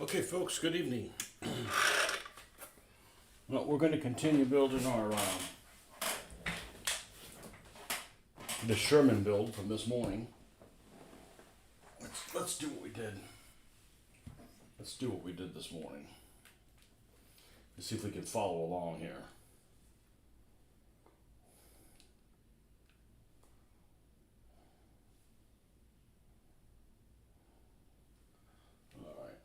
Okay, folks, good evening. Well, we're going to continue building our the Sherman build from this morning. Let's do what we did. Let's do what we did this morning. Let's see if we can follow along here. All right.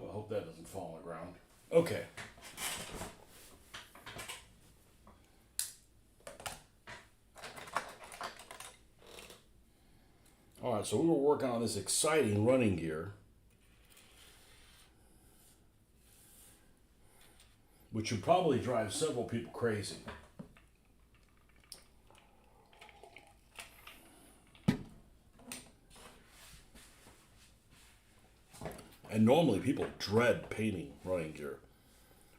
Well, I hope that doesn't fall on the ground. Okay. All right, so we were working on this exciting running gear, which would probably drive several people crazy. And normally people dread painting running gear.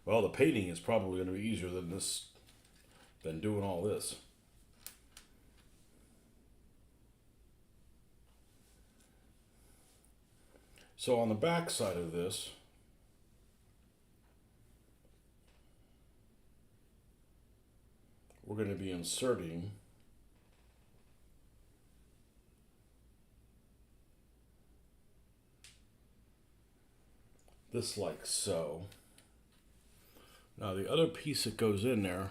Well, the painting is probably going to be easier than doing all this. So on the back side of this, we're going to be inserting this like so. Now the other piece that goes in there,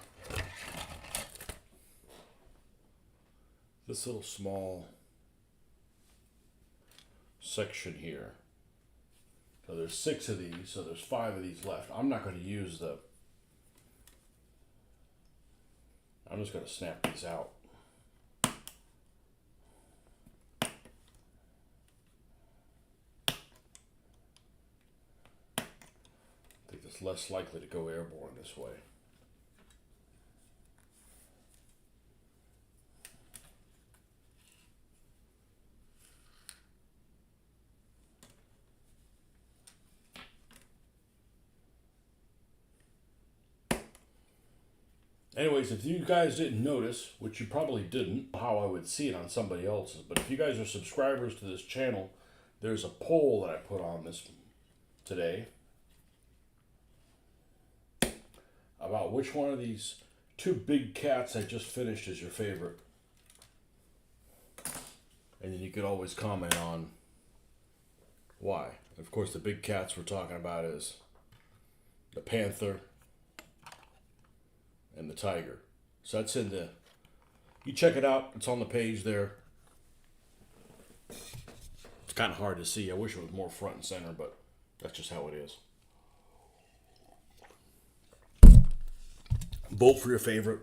this little small section here. So there's 6 of these, so there's 5 of these left. I'm not going to use I'm just going to snap these out. I think it's less likely to go airborne this way. Anyways, if you guys didn't notice, which you probably didn't, how I would see it on somebody else's, but if you guys are subscribers to this channel, there's a poll that I put on this today about which one of these 2 big cats I just finished is your favorite. And then you could always comment on why. Of course, the big cats we're talking about is the panther and the tiger. So that's you check it out, it's on the page there. It's kind of hard to see. I wish it was more front and center, but that's just how it is. Vote for your favorite.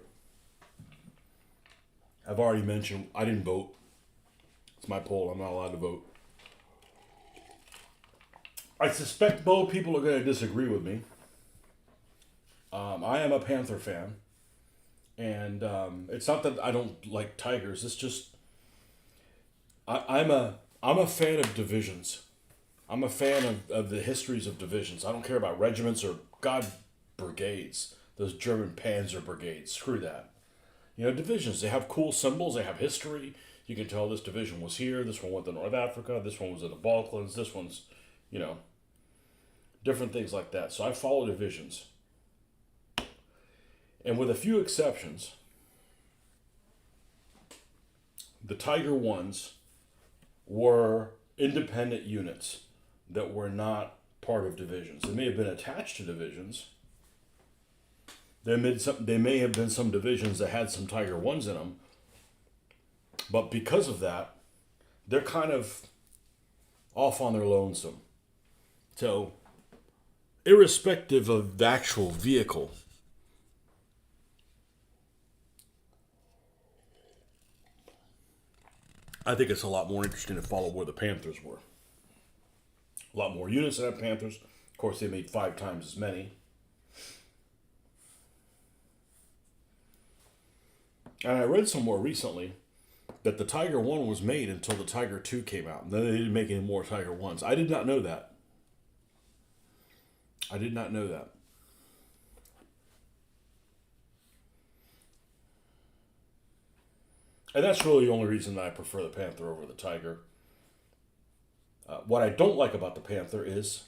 I've already mentioned I didn't vote. It's my poll, I'm not allowed to vote. I suspect both people are going to disagree with me. I am a Panther fan, and it's not that I don't like tigers. It's just I'm a fan of divisions. I'm a fan of the histories of divisions. I don't care about regiments or brigades. Those German Panzer brigades. Screw that. You know, divisions. They have cool symbols. They have history. You can tell this division was here. This one went to North Africa. This one was in the Balkans. This one's, different things like that. So I follow divisions. And with a few exceptions, the Tiger ones were independent units that were not part of divisions. They may have been attached to divisions. There may have been some divisions that had some Tiger ones in them. But because of that, they're kind of off on their lonesome. So, irrespective of the actual vehicle, I think it's a lot more interesting to follow where the Panthers were. A lot more units than have Panthers. Of course, they made 5 times as many. And I read somewhere recently that the Tiger 1 was made until the Tiger 2 came out. And then they didn't make any more Tiger 1s. I did not know that. I did not know that. And that's really the only reason that I prefer the Panther over the Tiger. What I don't like about the Panther is,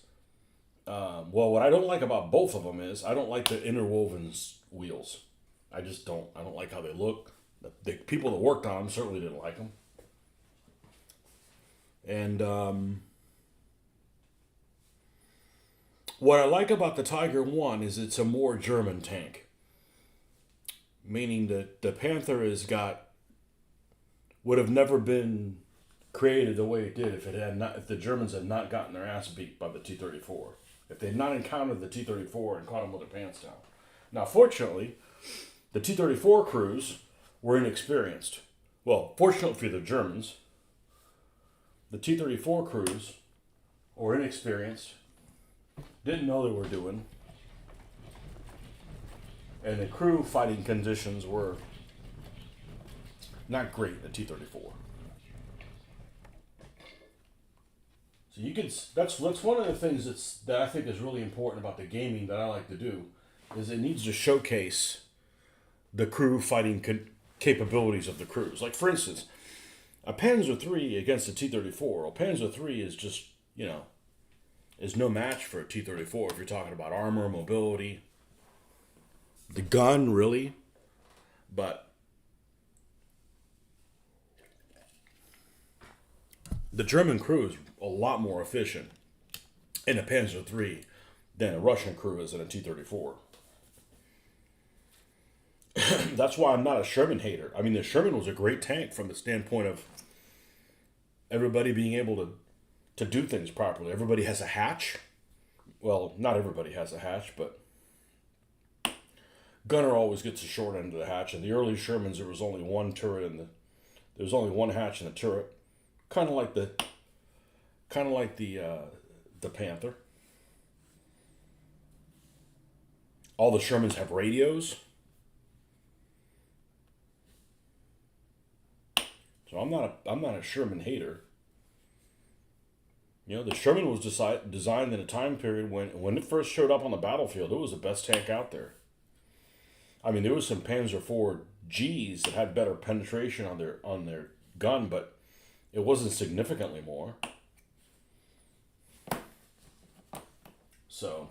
what I don't like about both of them is I don't like the interwoven wheels. I just don't. I don't like how they look. The people that worked on them certainly didn't like them. And what I like about the Tiger 1 is it's a more German tank. Meaning that the Panther would have never been created the way it did if the Germans had not gotten their ass beat by the T-34. If they had not encountered the T-34 and caught them with their pants down. Now, fortunately, the T-34 crews were inexperienced. Well, fortunately for the Germans, the T-34 crews were inexperienced, didn't know they were doing, and the crew fighting conditions were not great at T-34. So you can that's one of the things that I think is really important about the gaming that I like to do is it needs to showcase the crew fighting capabilities of the crews. Like for instance, a Panzer III against a T-34. A Panzer III is just is no match for a T-34 if you're talking about armor, mobility, the gun really, but the German crew is a lot more efficient in a Panzer III than a Russian crew is in a T-34. That's why I'm not a Sherman hater. I mean, the Sherman was a great tank from the standpoint of everybody being able to do things properly. Everybody has a hatch. Well, not everybody has a hatch, but gunner always gets the short end of the hatch. In the early Shermans, there was only one turret there was only one hatch in the turret, kind of like the Panther. All the Shermans have radios. So I'm not a Sherman hater. The Sherman was designed in a time period when it first showed up on the battlefield. It was the best tank out there. I mean, there was some Panzer IV Gs that had better penetration on their gun, but it wasn't significantly more. So,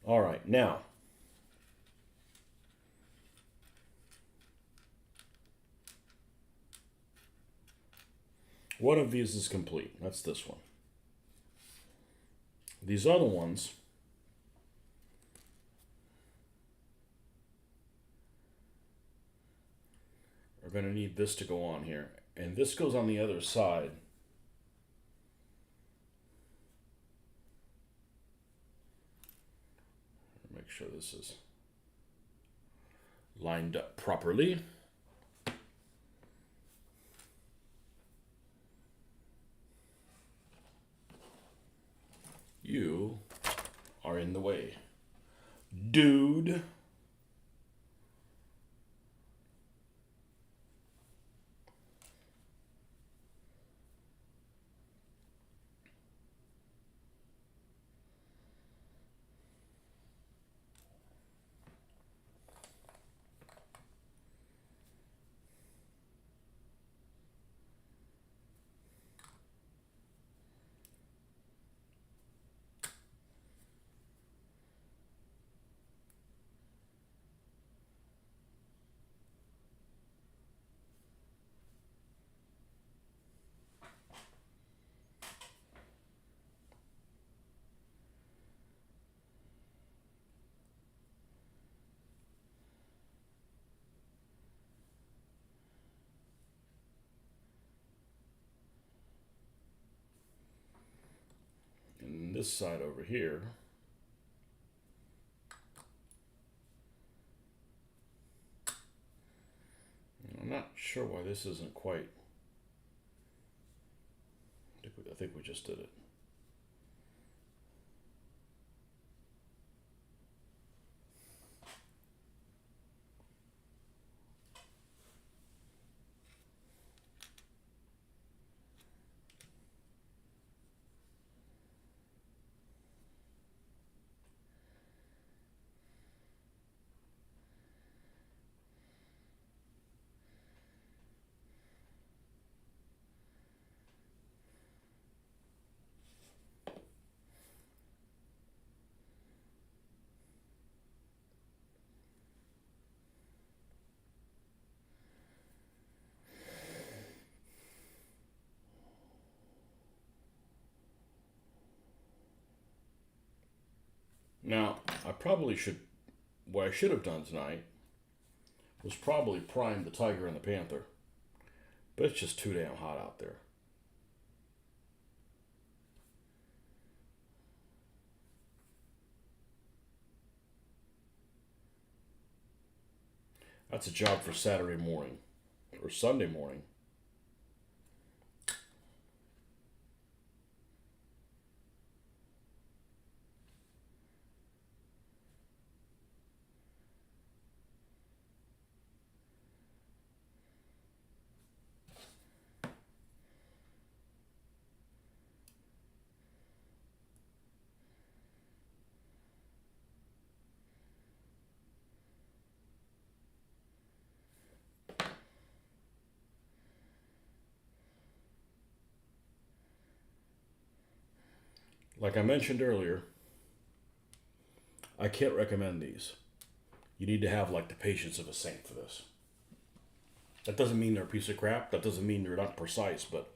all right, now. One of these is complete. That's this one. These other ones are going to need this to go on here. And this goes on the other side. Make sure this is lined up properly. You are in the way, dude. And this side over here. I'm not sure why this isn't quite. I think we just did it. Now, what I should have done tonight was probably prime the Tiger and the Panther, but it's just too damn hot out there. That's a job for Saturday morning or Sunday morning. Like I mentioned earlier, I can't recommend these. You need to have like the patience of a saint for this. That doesn't mean they're a piece of crap. That doesn't mean they're not precise, but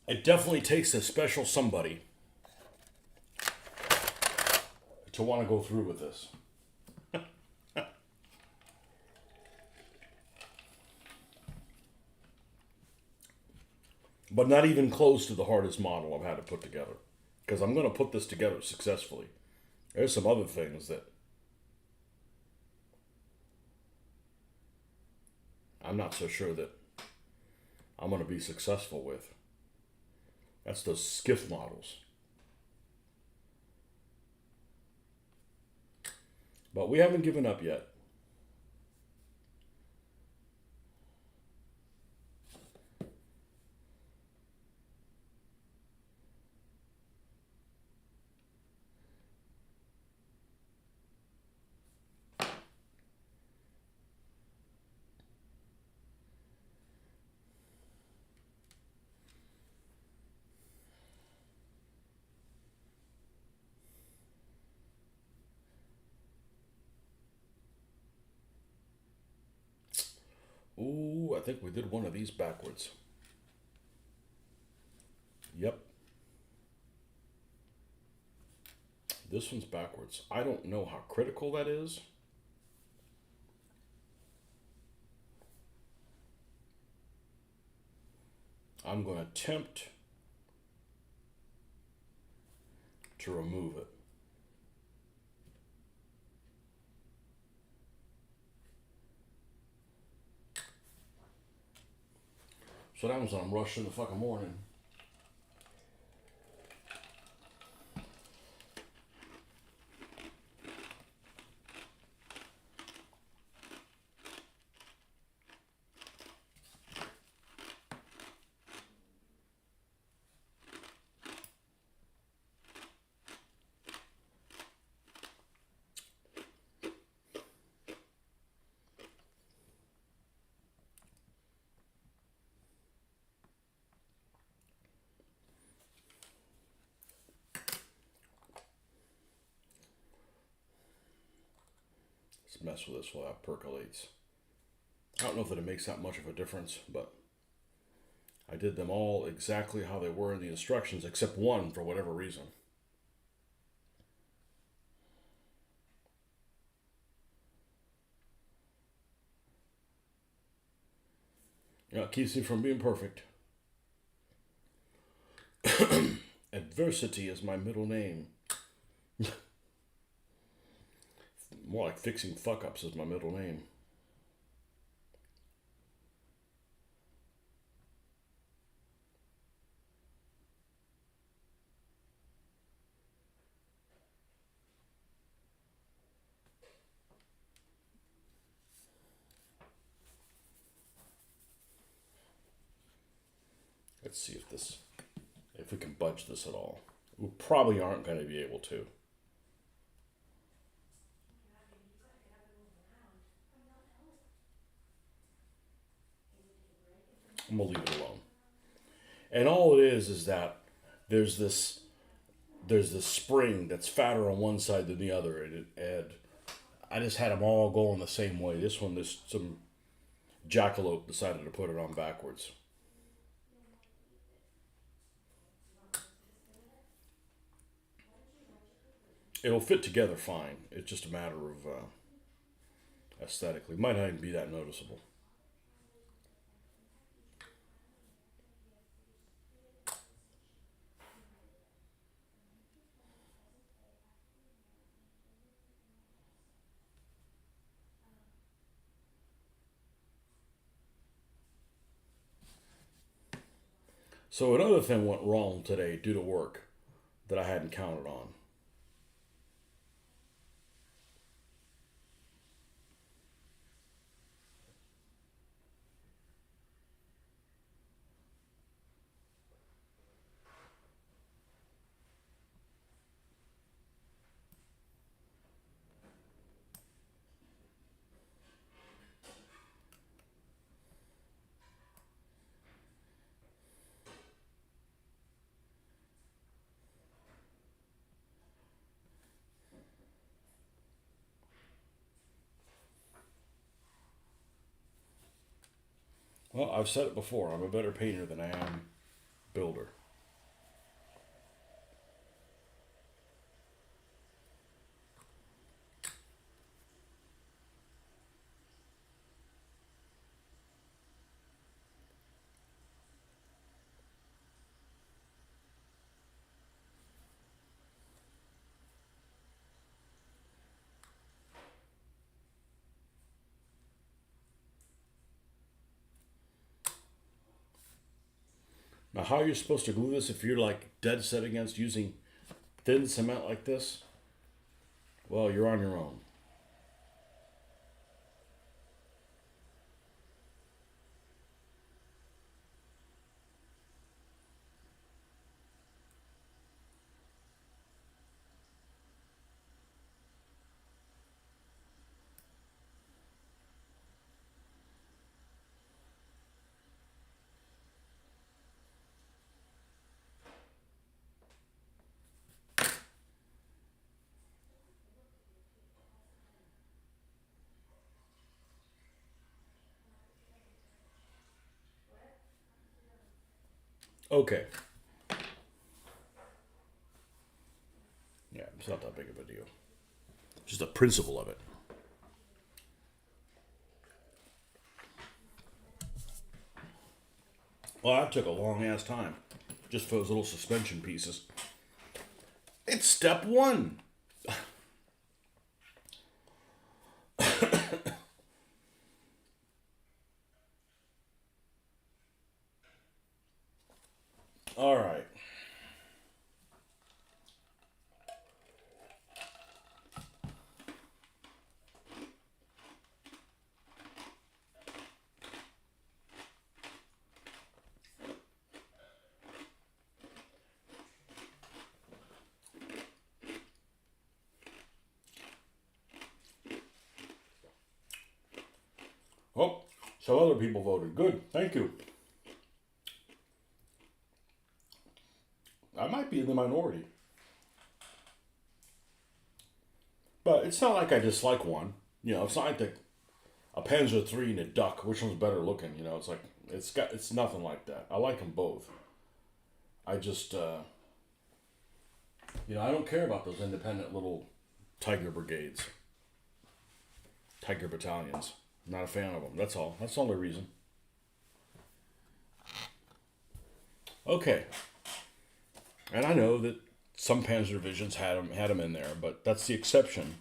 it definitely takes a special somebody to want to go through with this. But not even close to the hardest model I've had to put together. Because I'm going to put this together successfully. There's some other things that I'm not so sure that I'm going to be successful with. That's those skiff models. But we haven't given up yet. Ooh, I think we did one of these backwards. Yep. This one's backwards. I don't know how critical that is. I'm going to attempt to remove it. So that was when I'm rushing the fucking morning. Let's mess with this while it percolates. I don't know if it makes that much of a difference, but I did them all exactly how they were in the instructions, except one for whatever reason. Yeah, it keeps me from being perfect. Adversity is my middle name. More like fixing fuck ups is my middle name. Let's see if we can budge this at all. We probably aren't going to be able to. I'm going to leave it alone. And all it is that there's this spring that's fatter on one side than the other, and I just had them all going the same way. This one, some jackalope decided to put it on backwards. It'll fit together fine. It's just a matter of aesthetically. Might not even be that noticeable. So another thing went wrong today due to work that I hadn't counted on. Well, I've said it before. I'm a better painter than I am builder. Now, how are you supposed to glue this if you're like dead set against using thin cement like this? Well, you're on your own. Okay. Yeah, it's not that big of a deal. Just the principle of it. Well, that took a long ass time just for those little suspension pieces. It's step one. All right. Oh, some other people voted. Good. Thank you. I might be in the minority. But it's not like I dislike one. You know, it's not like a Panzer III and a duck. Which one's better looking? You know, it's like it's nothing like that. I like them both. I just I don't care about those independent little tiger brigades, tiger battalions. I'm not a fan of them. That's all. That's the only reason. Okay, and I know that some Panzer divisions had them in there, but that's the exception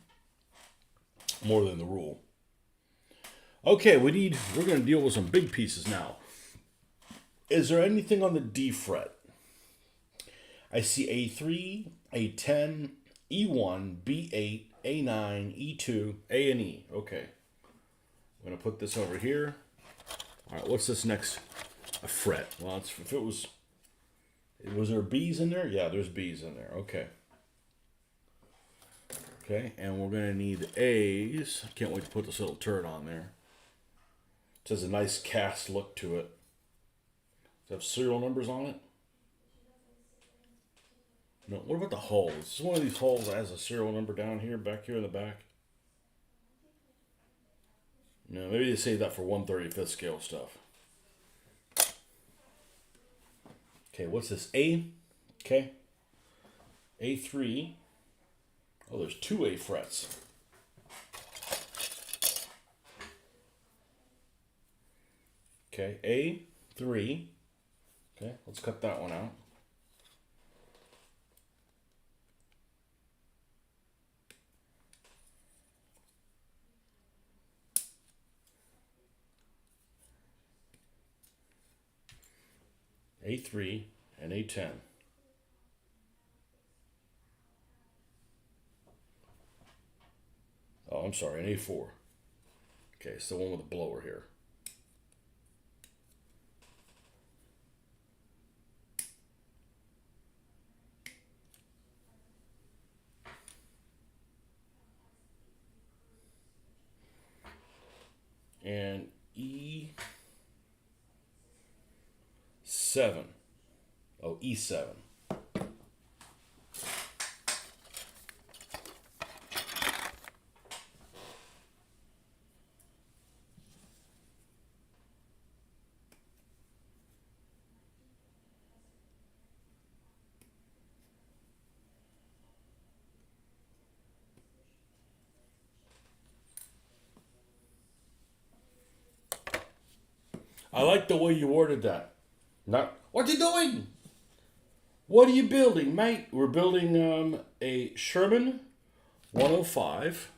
more than the rule. Okay, we're going to deal with some big pieces now. Is there anything on the D fret? I see A3, A10, E1, B8, A9, E2, A and E. Okay. I'm going to put this over here. All right, what's this next? A fret. Well, if it was there B's in there? Yeah, there's B's in there. Okay. Okay, and we're going to need A's. I can't wait to put this little turret on there. It has a nice cast look to it. Does it have serial numbers on it? No. What about the hulls? Is one of these hulls that has a serial number down here, back here in the back? No, maybe they save that for 1/35th scale stuff. Okay, what's this? A? Okay. A3. Oh, there's 2 A frets. Okay, A3. Okay, let's cut that one out. A3 and A10. Oh, I'm sorry, an A4. Okay, it's the one with the blower here. And E7. Oh, E7. I like the way you worded that. Not, what you doing? What are you building, mate? We're building a Sherman 105.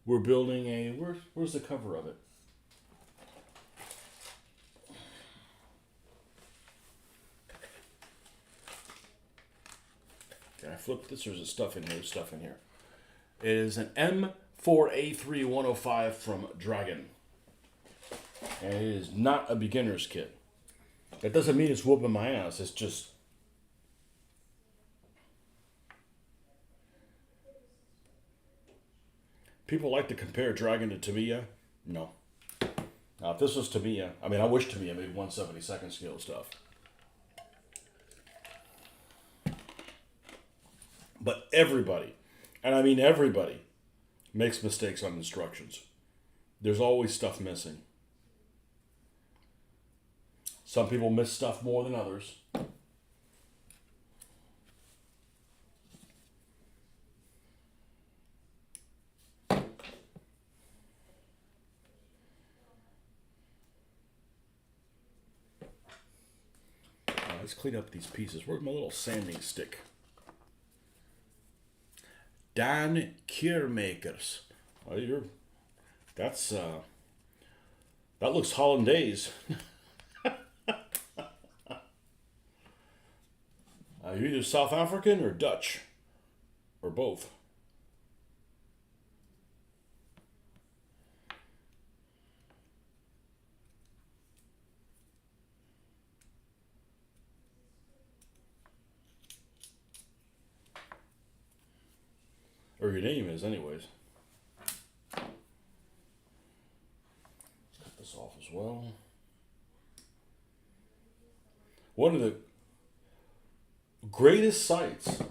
We're building a, where's the cover of it? Can I flip this or is it stuff in here? There's stuff in here. It is an M4A3 105 from Dragon. And it is not a beginner's kit. That doesn't mean it's whooping my ass. It's just... People like to compare Dragon to Tamiya. No. Now, if this was Tamiya, I mean, I wish Tamiya made 1/72nd scale stuff. But everybody, and I mean everybody, makes mistakes on instructions. There's always stuff missing. Some people miss stuff more than others. Let's clean up these pieces. Where's my little sanding stick? Dan Keermakers. Oh, that's that looks hollandaise. You're either South African or Dutch, or both. Or your name is, anyways. Cut this off as well. One of the greatest sites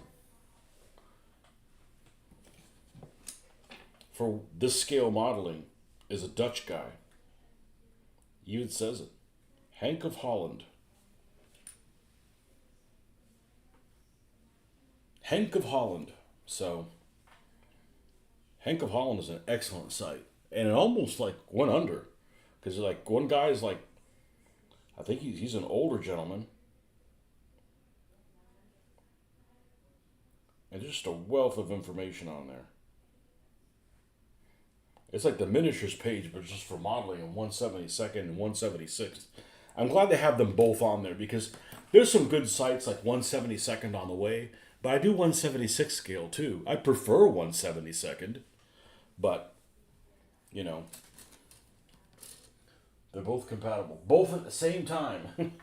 for this scale modeling is a Dutch guy. He even says it. Henk of Holland. Henk of Holland. So, Henk of Holland is an excellent site. And it almost like went under. Because like one guy is like, I think he's an older gentleman. And just a wealth of information on there. It's like the miniatures page, but just for modeling in 1/72nd and 1/76th. I'm glad they have them both on there because there's some good sites like 1/72nd on the way, but I do 1/76 scale too. I prefer 1/72nd, but you know, they're both compatible, both at the same time.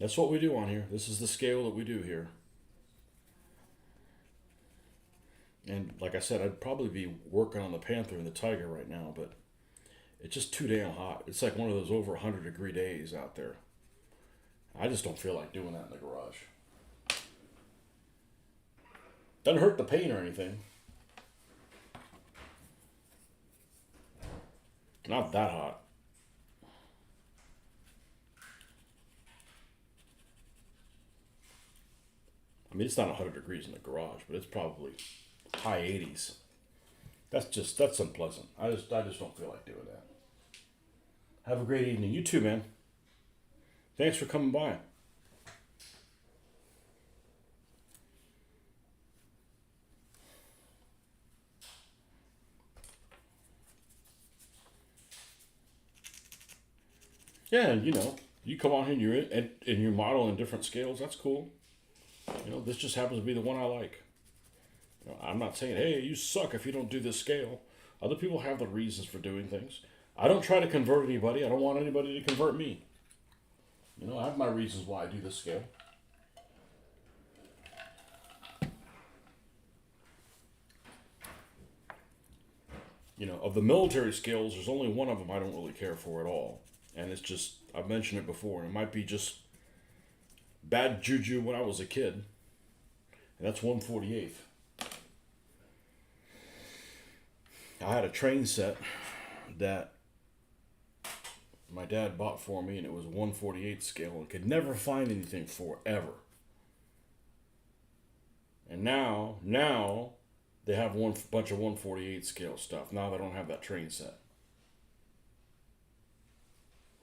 That's what we do on here. This is the scale that we do here. And like I said, I'd probably be working on the Panther and the Tiger right now, but it's just too damn hot. It's like one of those over 100-degree days out there. I just don't feel like doing that in the garage. Doesn't hurt the paint or anything. Not that hot. I mean, it's not 100 degrees in the garage, but it's probably high 80s. That's unpleasant. I just don't feel like doing that. Have a great evening. You too, man. Thanks for coming by. Yeah, and you come on here and you're modeling different scales. That's cool. This just happens to be the one I like. I'm not saying, hey, you suck if you don't do this scale. Other people have their reasons for doing things. I don't try to convert anybody. I don't want anybody to convert me. I have my reasons why I do this scale. Of the military scales, there's only one of them I don't really care for at all. And it's just, I've mentioned it before, it might be just bad juju when I was a kid. And that's 1/48. I had a train set that my dad bought for me, and it was 1/48 scale, and could never find anything forever. And now they have one bunch of 1/48 scale stuff. Now they don't have that train set.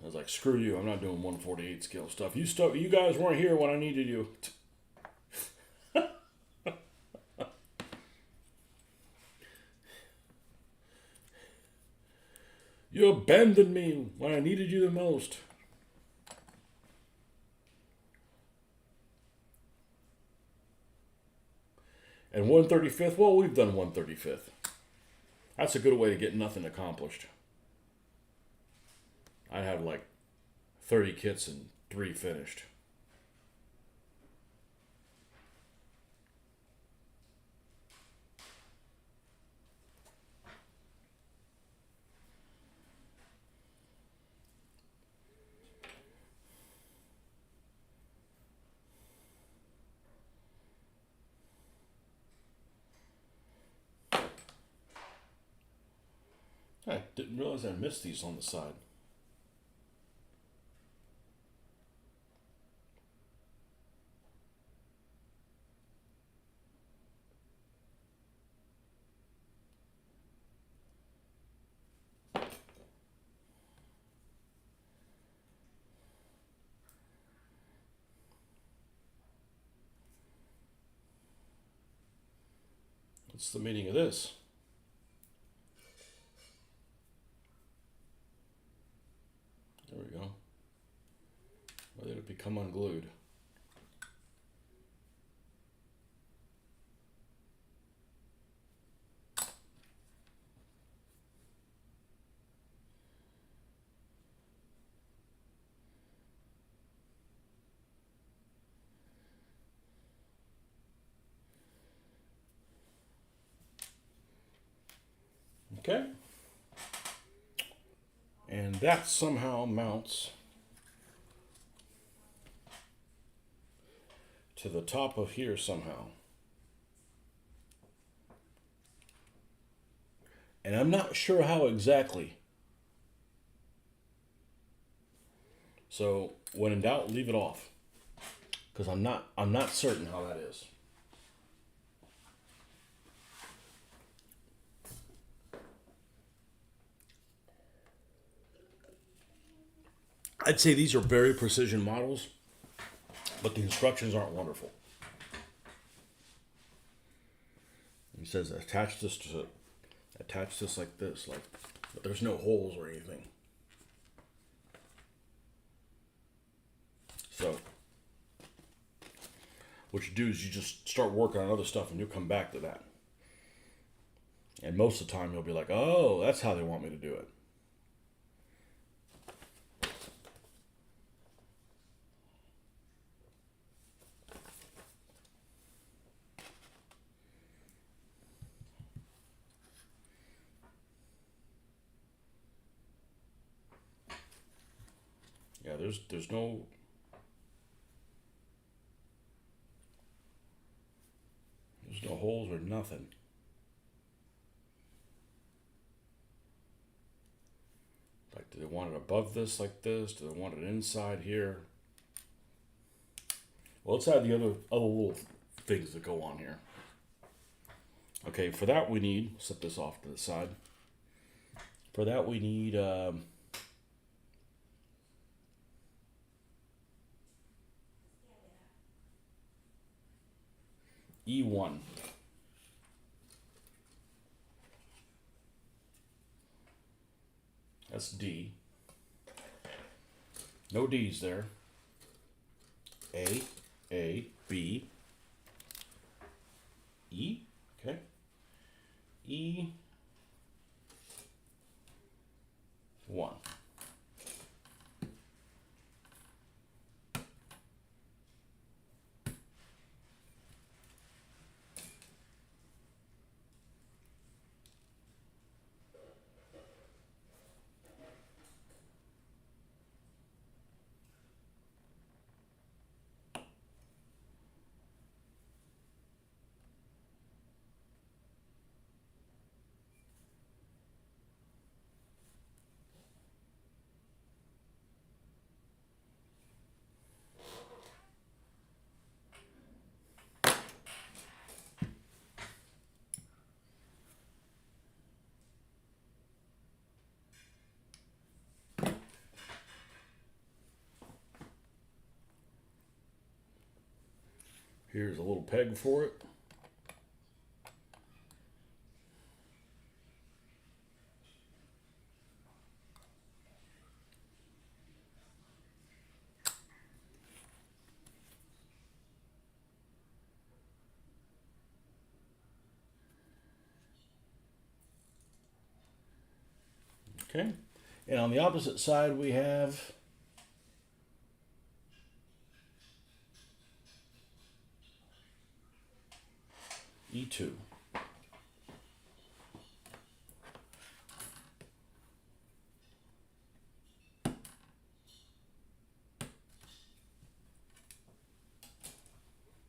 I was like, screw you! I'm not doing 1/48 scale stuff. You guys weren't here when I needed you. You abandoned me when I needed you the most. And 1/35th, well, we've done 1/35th. That's a good way to get nothing accomplished. I had like 30 kits and 3 finished. I didn't realize I missed these on the side. What's the meaning of this? There we go. Why did it become unglued? Okay. And that somehow mounts to the top of here somehow. And I'm not sure how exactly. So when in doubt, leave it off. Because I'm not certain how that is. I'd say these are very precision models, but the instructions aren't wonderful. He says attach this like this, but there's no holes or anything. So what you do is you just start working on other stuff and you'll come back to that. And most of the time you'll be like, oh, that's how they want me to do it. Yeah, there's no holes or nothing. Do they want it above this like this? Do they want it inside here? Well, let's add the other little things that go on here. Okay, for that we need, set this off to the side. For that we need E1. That's D. No D's there. A, B, E, okay. E1. Here's a little peg for it. Okay, and on the opposite side we have E2.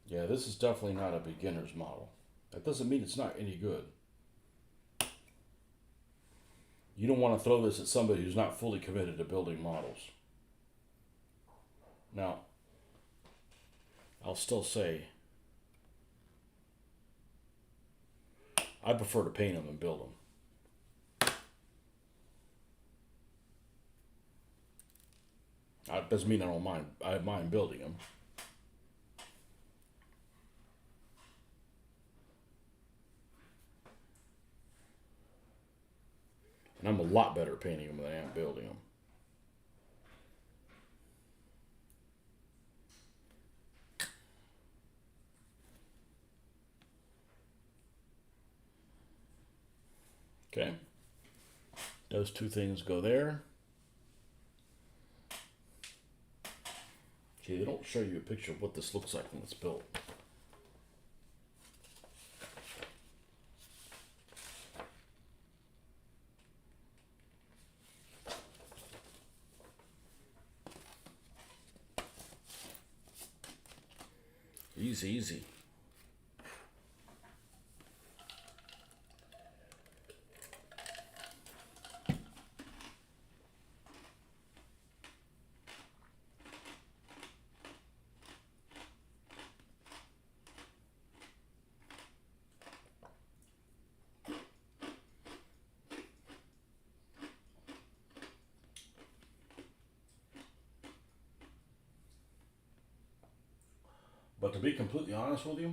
Yeah, this is definitely not a beginner's model. That doesn't mean it's not any good. You don't want to throw this at somebody who's not fully committed to building models. Now, I'll still say I prefer to paint them and build them. That doesn't mean I don't mind. I mind building them. And I'm a lot better painting them than I am building them. Okay. Those two things go there. Okay, they don't show you a picture of what this looks like when it's built. Easy, easy. But to be completely honest with you,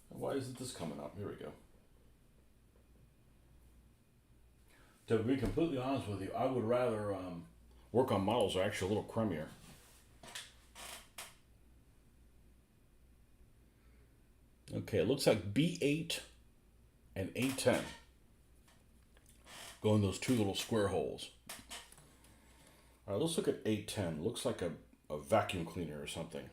why isn't this coming up? Here we go. To be completely honest with you, I would rather work on models that are actually a little crummier. Okay, it looks like B8 and A10 go in those two little square holes. All right, let's look at A10. Looks like a vacuum cleaner or something.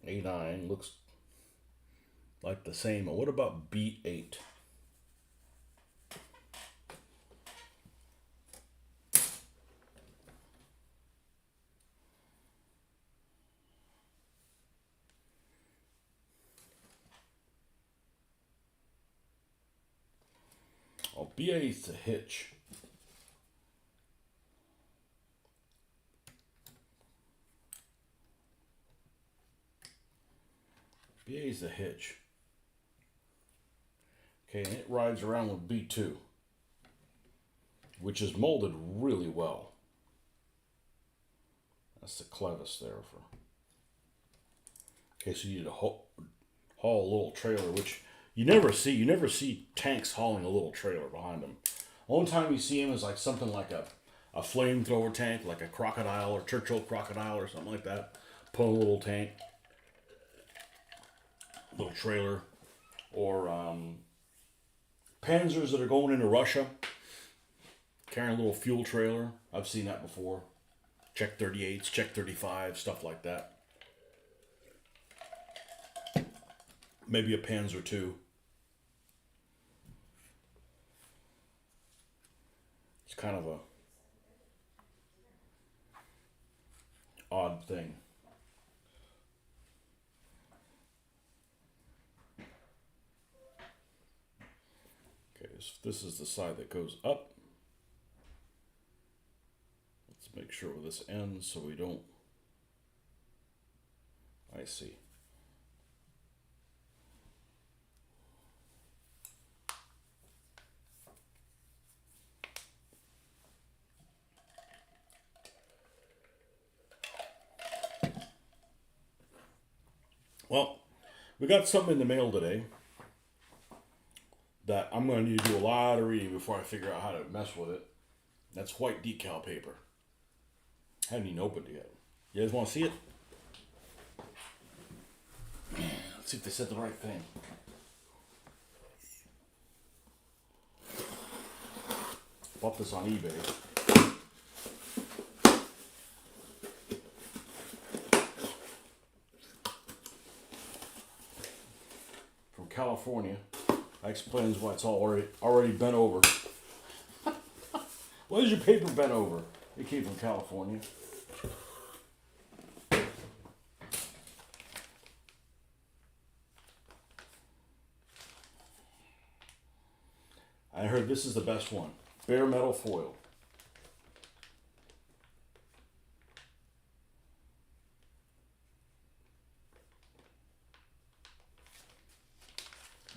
A9 looks like the same. What about B8? Oh, B8's the hitch. B8's the hitch. Okay, and it rides around with B2, which is molded really well. That's the clevis there for. Okay, so you need to haul a little trailer, which you never see. You never see tanks hauling a little trailer behind them. Only time you see them is like something like a flamethrower tank, like a crocodile or Churchill crocodile or something like that. Pull a little tank, little trailer, or Panzers that are going into Russia, carrying a little fuel trailer. I've seen that before. Czech 38s, Czech 35, stuff like that. Maybe a Panzer II. It's kind of a odd thing. Okay, so this is the side that goes up. Let's make sure where this ends so we don't. I see. Well, we got something in the mail today that I'm going to need to do a lot of reading before I figure out how to mess with it. That's white decal paper. I haven't even opened it yet. You guys want to see it? Let's see if they said the right thing. Bought this on eBay. From California. That explains why it's already bent over. Why is your paper bent over? It came from California. I heard this is the best one. Bare metal foil.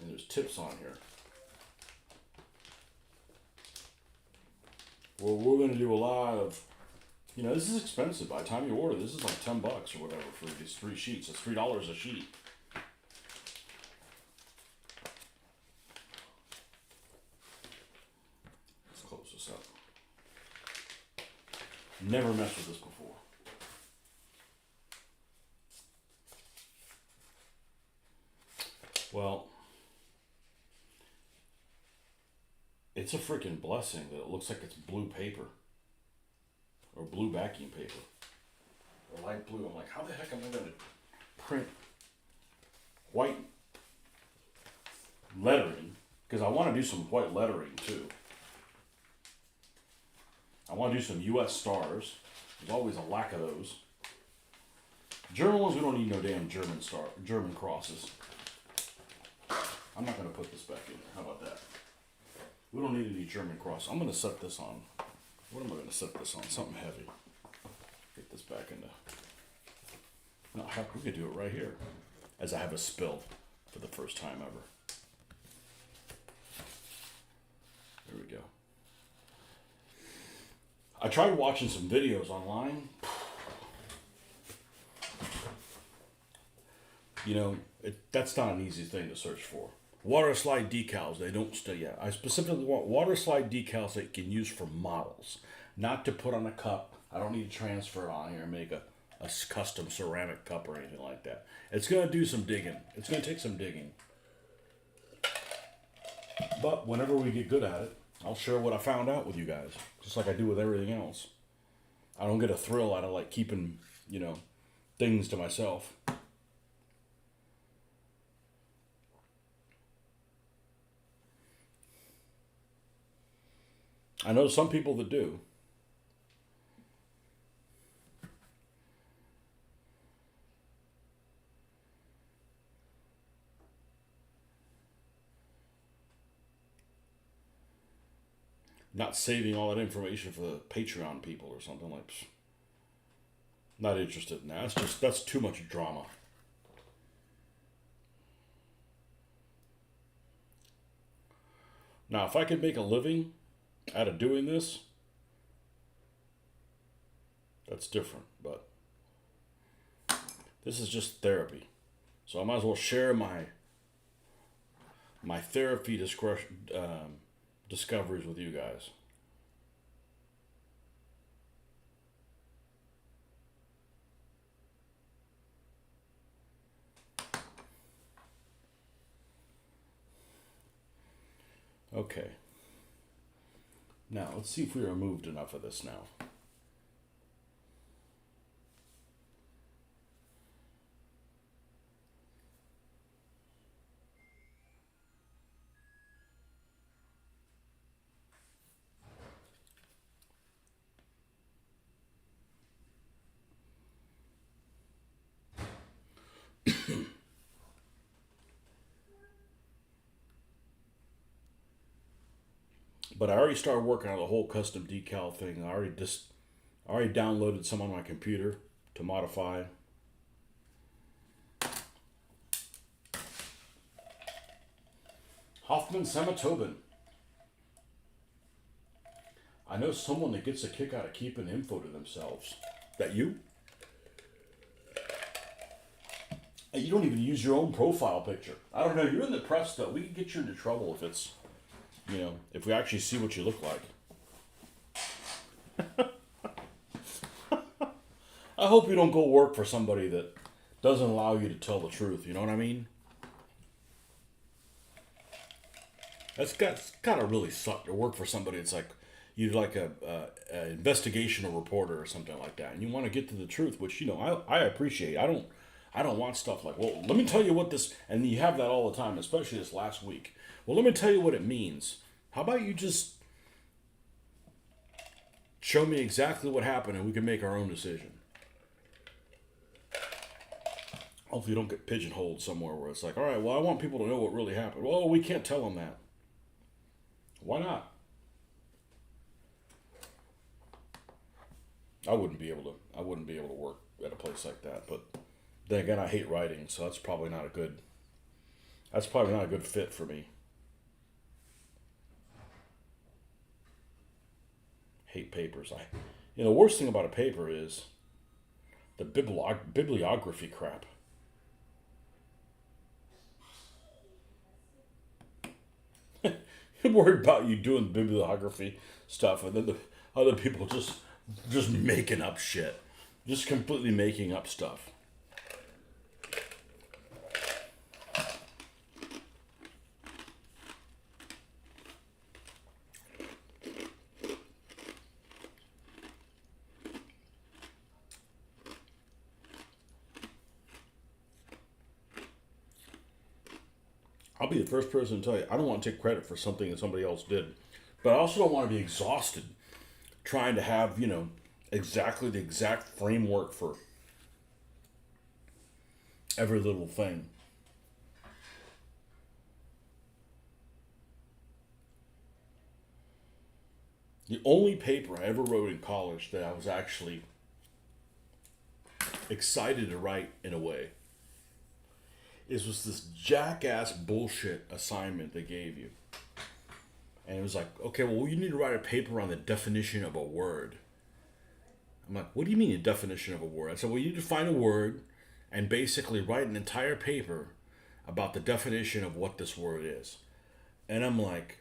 And there's tips on here. Well, we're going to do a lot of, this is expensive. By the time you order, this is like $10 or whatever for these 3 sheets. It's $3 a sheet. Let's close this up. Never messed with this before. Well, it's a freaking blessing that it looks like it's blue paper. Or blue backing paper. Or light blue. I'm like, how the heck am I going to print white lettering? Because I want to do some white lettering too. I want to do some US stars. There's always a lack of those. German ones, we don't need no damn German crosses. I'm not going to put this back in. How about that? We don't need any German cross. I'm going to set this on. What am I going to set this on? Something heavy. Get this back into. No, heck, we could do it right here. As I have a spill for the first time ever. There we go. I tried watching some videos online. That's not an easy thing to search for. Water slide decals, they don't stay yet. I specifically want water slide decals that you can use for models, not to put on a cup. I don't need to transfer it on here and make a custom ceramic cup or anything like that. It's going to do some digging. It's going to take some digging. But whenever we get good at it, I'll share what I found out with you guys, just like I do with everything else. I don't get a thrill out of keeping, things to myself. I know some people that do. Not saving all that information for the Patreon people or something like. Psh, not interested in that. That's too much drama. Now, if I could make a living out of doing this, that's different. But this is just therapy, so I might as well share my therapy discoveries with you guys. Okay. Now let's see if we removed enough of this now. But I already started working on the whole custom decal thing. I already downloaded some on my computer to modify. Hoffman Samatobin. I know someone that gets a kick out of keeping info to themselves. That you? And you don't even use your own profile picture. I don't know. You're in the press, though. We can get you into trouble if it's, if we actually see what you look like. I hope you don't go work for somebody that doesn't allow you to tell the truth. You know what I mean? That's gotta really suck to work for somebody. It's like you're like a investigational reporter or something like that, and you want to get to the truth, which I appreciate. I don't want stuff like, well, let me tell you what this, and you have that all the time, especially this last week. Well, let me tell you what it means. How about you just show me exactly what happened, and we can make our own decision. Hopefully, you don't get pigeonholed somewhere where it's like, all right, well, I want people to know what really happened. Well, we can't tell them that. Why not? I wouldn't be able to. I wouldn't be able to work at a place like that. But then again, I hate writing, so that's probably not a good. That's probably not a good fit for me. Hate papers. The worst thing about a paper is the bibliography crap. I'm worried about you doing bibliography stuff, and then the other people just making up shit, just completely making up stuff. I'll be the first person to tell you I don't want to take credit for something that somebody else did, but I also don't want to be exhausted trying to have exactly the exact framework for every little thing. The only paper I ever wrote in college that I was actually excited to write in a way was this jackass bullshit assignment they gave you. And it was like, okay, well, you need to write a paper on the definition of a word. I'm like, what do you mean a definition of a word? I said, well, you need to find a word and basically write an entire paper about the definition of what this word is. And I'm like,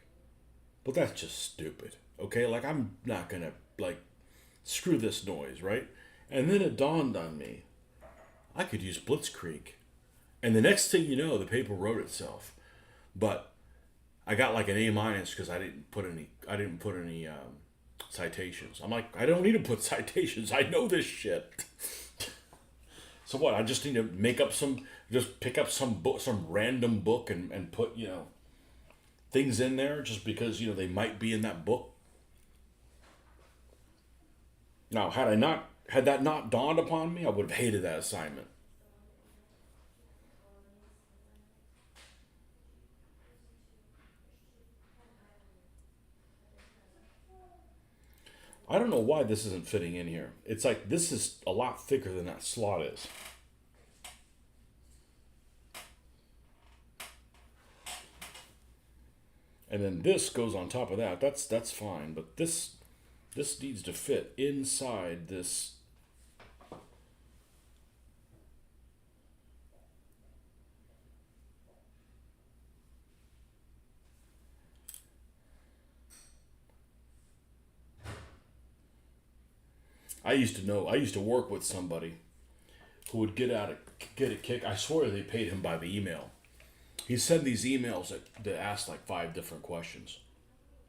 well, that's just stupid. Okay, like I'm not gonna screw this noise, right? And then it dawned on me, I could use Blitzkrieg. And the next thing you know, the paper wrote itself. But I got like an A minus because I didn't put any citations. I'm like, I don't need to put citations. I know this shit. So what? I just need to just pick up some book, some random book, and put things in there just because they might be in that book. Now, had that not dawned upon me, I would have hated that assignment. I don't know why this isn't fitting in here. It's like this is a lot thicker than that slot is. And then this goes on top of that. That's fine, but this needs to fit inside this. I used to work with somebody who would get a kick. I swear they paid him by the email. He sent these emails that asked like five different questions.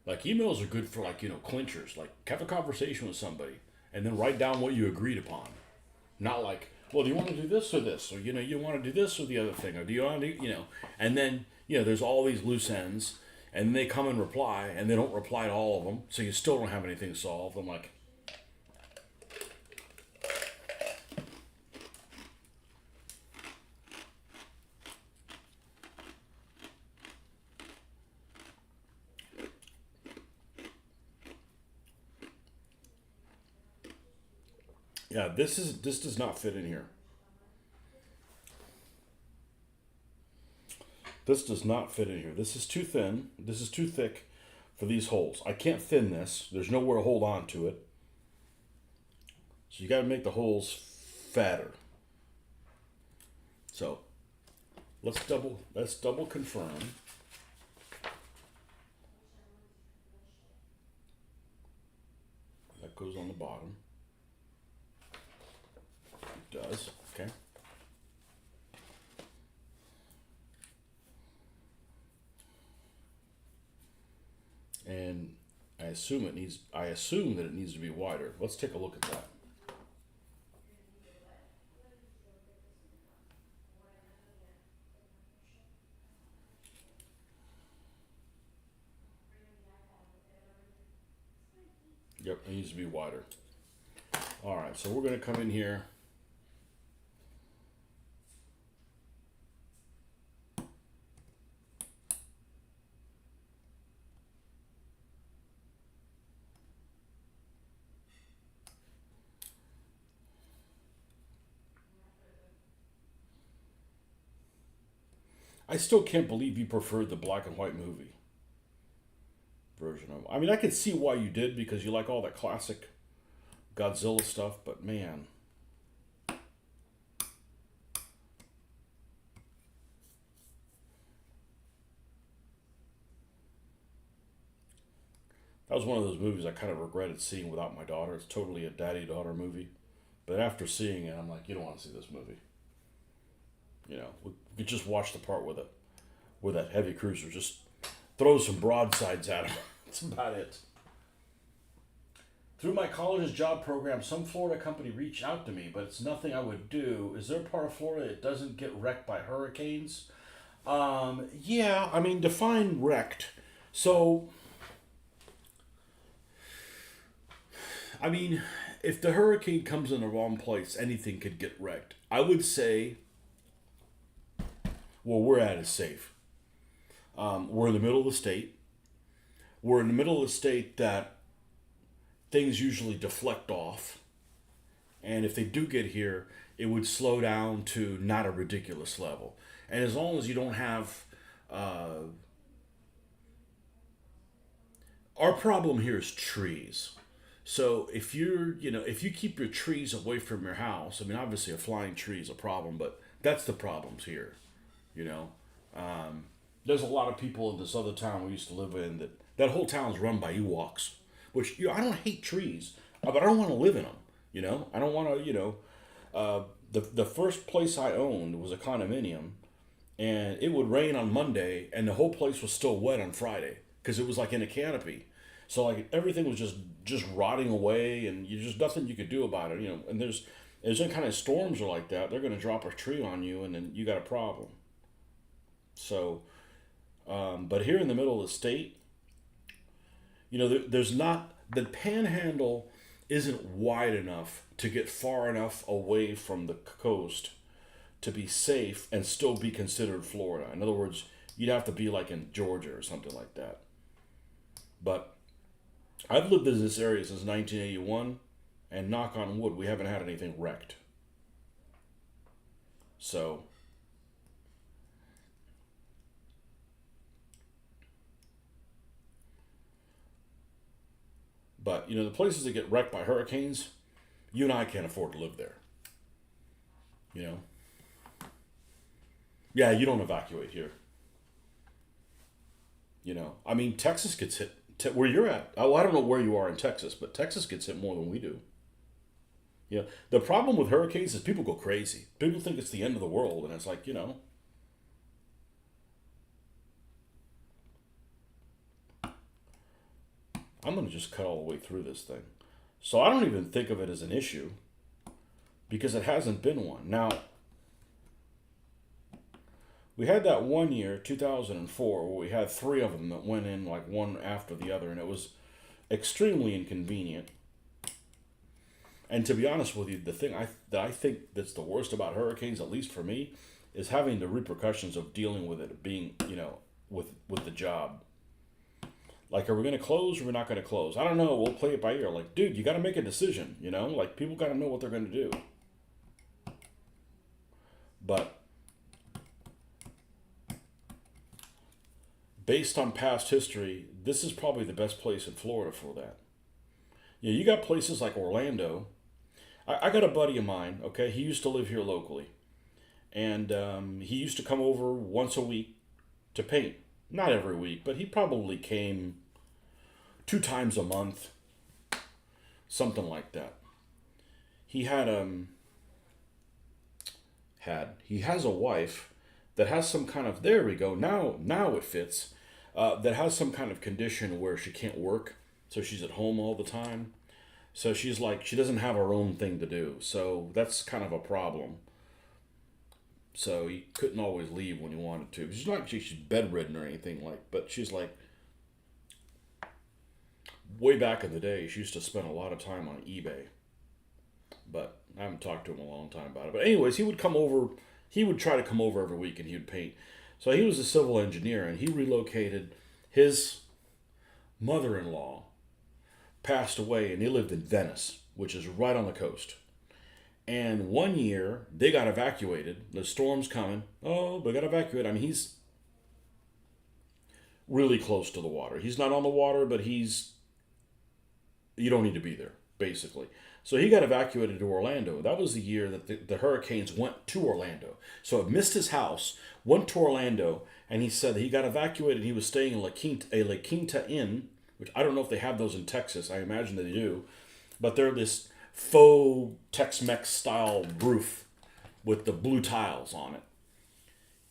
Like emails are good for like, clinchers. Like have a conversation with somebody and then write down what you agreed upon. Not like, well, do you want to do this or this? Or, you want to do this or the other thing? Or do you want to and then, there's all these loose ends and they come and reply and they don't reply to all of them. So you still don't have anything solved. I'm like, yeah, this does not fit in here. This does not fit in here. This is too thin. This is too thick for these holes. I can't thin this. There's nowhere to hold on to it. So you got to make the holes fatter. So let's double confirm. That goes on the bottom. It does. Okay. And I assume that it needs to be wider. Let's take a look at that. Yep, it needs to be wider. All right, so we're going to come in here. I still can't believe you preferred the black and white movie version of it. I mean, I can see why you did because you like all that classic Godzilla stuff, but man. That was one of those movies I kind of regretted seeing without my daughter. It's totally a daddy-daughter movie. But after seeing it, I'm like, you don't want to see this movie. We could just watch the part where that heavy cruiser just throws some broadsides at him. That's about it. Through my college's job program, some Florida company reached out to me, but it's nothing I would do. Is there a part of Florida that doesn't get wrecked by hurricanes? Yeah, I mean, define wrecked. So, I mean, if the hurricane comes in the wrong place, anything could get wrecked. I would say, where we're at is safe. We're in the middle of the state. We're in the middle of the state that things usually deflect off. And if they do get here, it would slow down to not a ridiculous level. And as long as you don't have. Our problem here is trees. So if you keep your trees away from your house, I mean, obviously a flying tree is a problem, but that's the problems here. You know, there's a lot of people in this other town we used to live in that whole town's run by Ewoks, which I don't hate trees, but I don't want to live in them. I don't want to. The first place I owned was a condominium, and it would rain on Monday, and the whole place was still wet on Friday because it was like in a canopy. So like everything was just rotting away, and you just nothing you could do about it. And there's any kind of storms are like that, they're going to drop a tree on you, and then you got a problem. So, but here in the middle of the state, there's not the panhandle isn't wide enough to get far enough away from the coast to be safe and still be considered Florida. In other words, you'd have to be like in Georgia or something like that. But I've lived in this area since 1981, and knock on wood, we haven't had anything wrecked. So, but the places that get wrecked by hurricanes, you and I can't afford to live there. You know, yeah, you don't evacuate here. I mean, Texas gets hit where you're at. Oh, I don't know where you are in Texas, but Texas gets hit more than we do. The problem with hurricanes is people go crazy. People think it's the end of the world, and it's like, I'm going to just cut all the way through this thing. So I don't even think of it as an issue because it hasn't been one. Now, we had that one year, 2004, where we had three of them that went in like one after the other, and it was extremely inconvenient. And to be honest with you, the thing that I think that's the worst about hurricanes, at least for me, is having the repercussions of dealing with it, being, with the job. Like, are we going to close or are we not going to close? I don't know. We'll play it by ear. Like, dude, you got to make a decision, Like, people got to know what they're going to do. But based on past history, this is probably the best place in Florida for that. You got places like Orlando. I got a buddy of mine, okay? He used to live here locally. And he used to come over once a week to paint. Not every week, but he probably came 2 times a month. Something like that. He he has a wife that has some kind of, there we go, now it fits, that has some kind of condition where she can't work, so she's at home all the time. So she's like, she doesn't have her own thing to do, so that's kind of a problem. So he couldn't always leave when he wanted to. She's not, she's bedridden or anything but she's like, way back in the day, she used to spend a lot of time on eBay. But I haven't talked to him in a long time about it. But anyways, he would try to come over every week and he would paint. So he was a civil engineer and he relocated. His mother-in-law passed away and they lived in Venice, which is right on the coast. And one year they got evacuated. The storm's coming. Oh, they got evacuated. I mean, he's really close to the water. He's not on the water, but you don't need to be there, basically. So he got evacuated to Orlando. That was the year that the hurricanes went to Orlando. So it missed his house, went to Orlando, and he said that he got evacuated. He was staying in a La Quinta Inn, which I don't know if they have those in Texas. I imagine they do. But they're this faux Tex-Mex style roof with the blue tiles on it.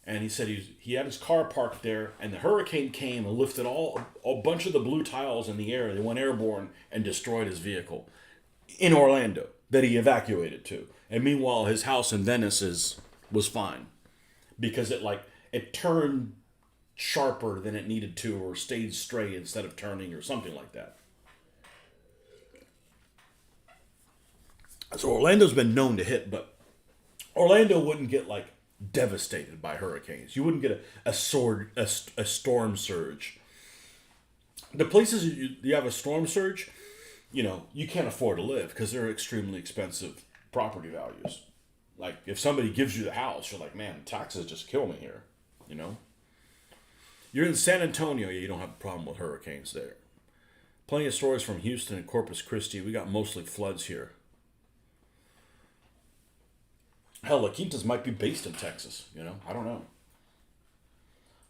And he said he had his car parked there, and the hurricane came and lifted a bunch of the blue tiles in the air. They went airborne and destroyed his vehicle in Orlando that he evacuated to. And meanwhile, his house in Venice was fine because it turned sharper than it needed to, or stayed straight instead of turning, or something like that. So Orlando's been known to hit, but Orlando wouldn't get devastated by hurricanes. You wouldn't get a storm surge. The places you have a storm surge, you can't afford to live because they're extremely expensive property values. Like, if somebody gives you the house, you're like, man, taxes just kill me here, You're in San Antonio, you don't have a problem with hurricanes there. Plenty of stories from Houston and Corpus Christi. We got mostly floods here. Hell, La Quintas might be based in Texas, I don't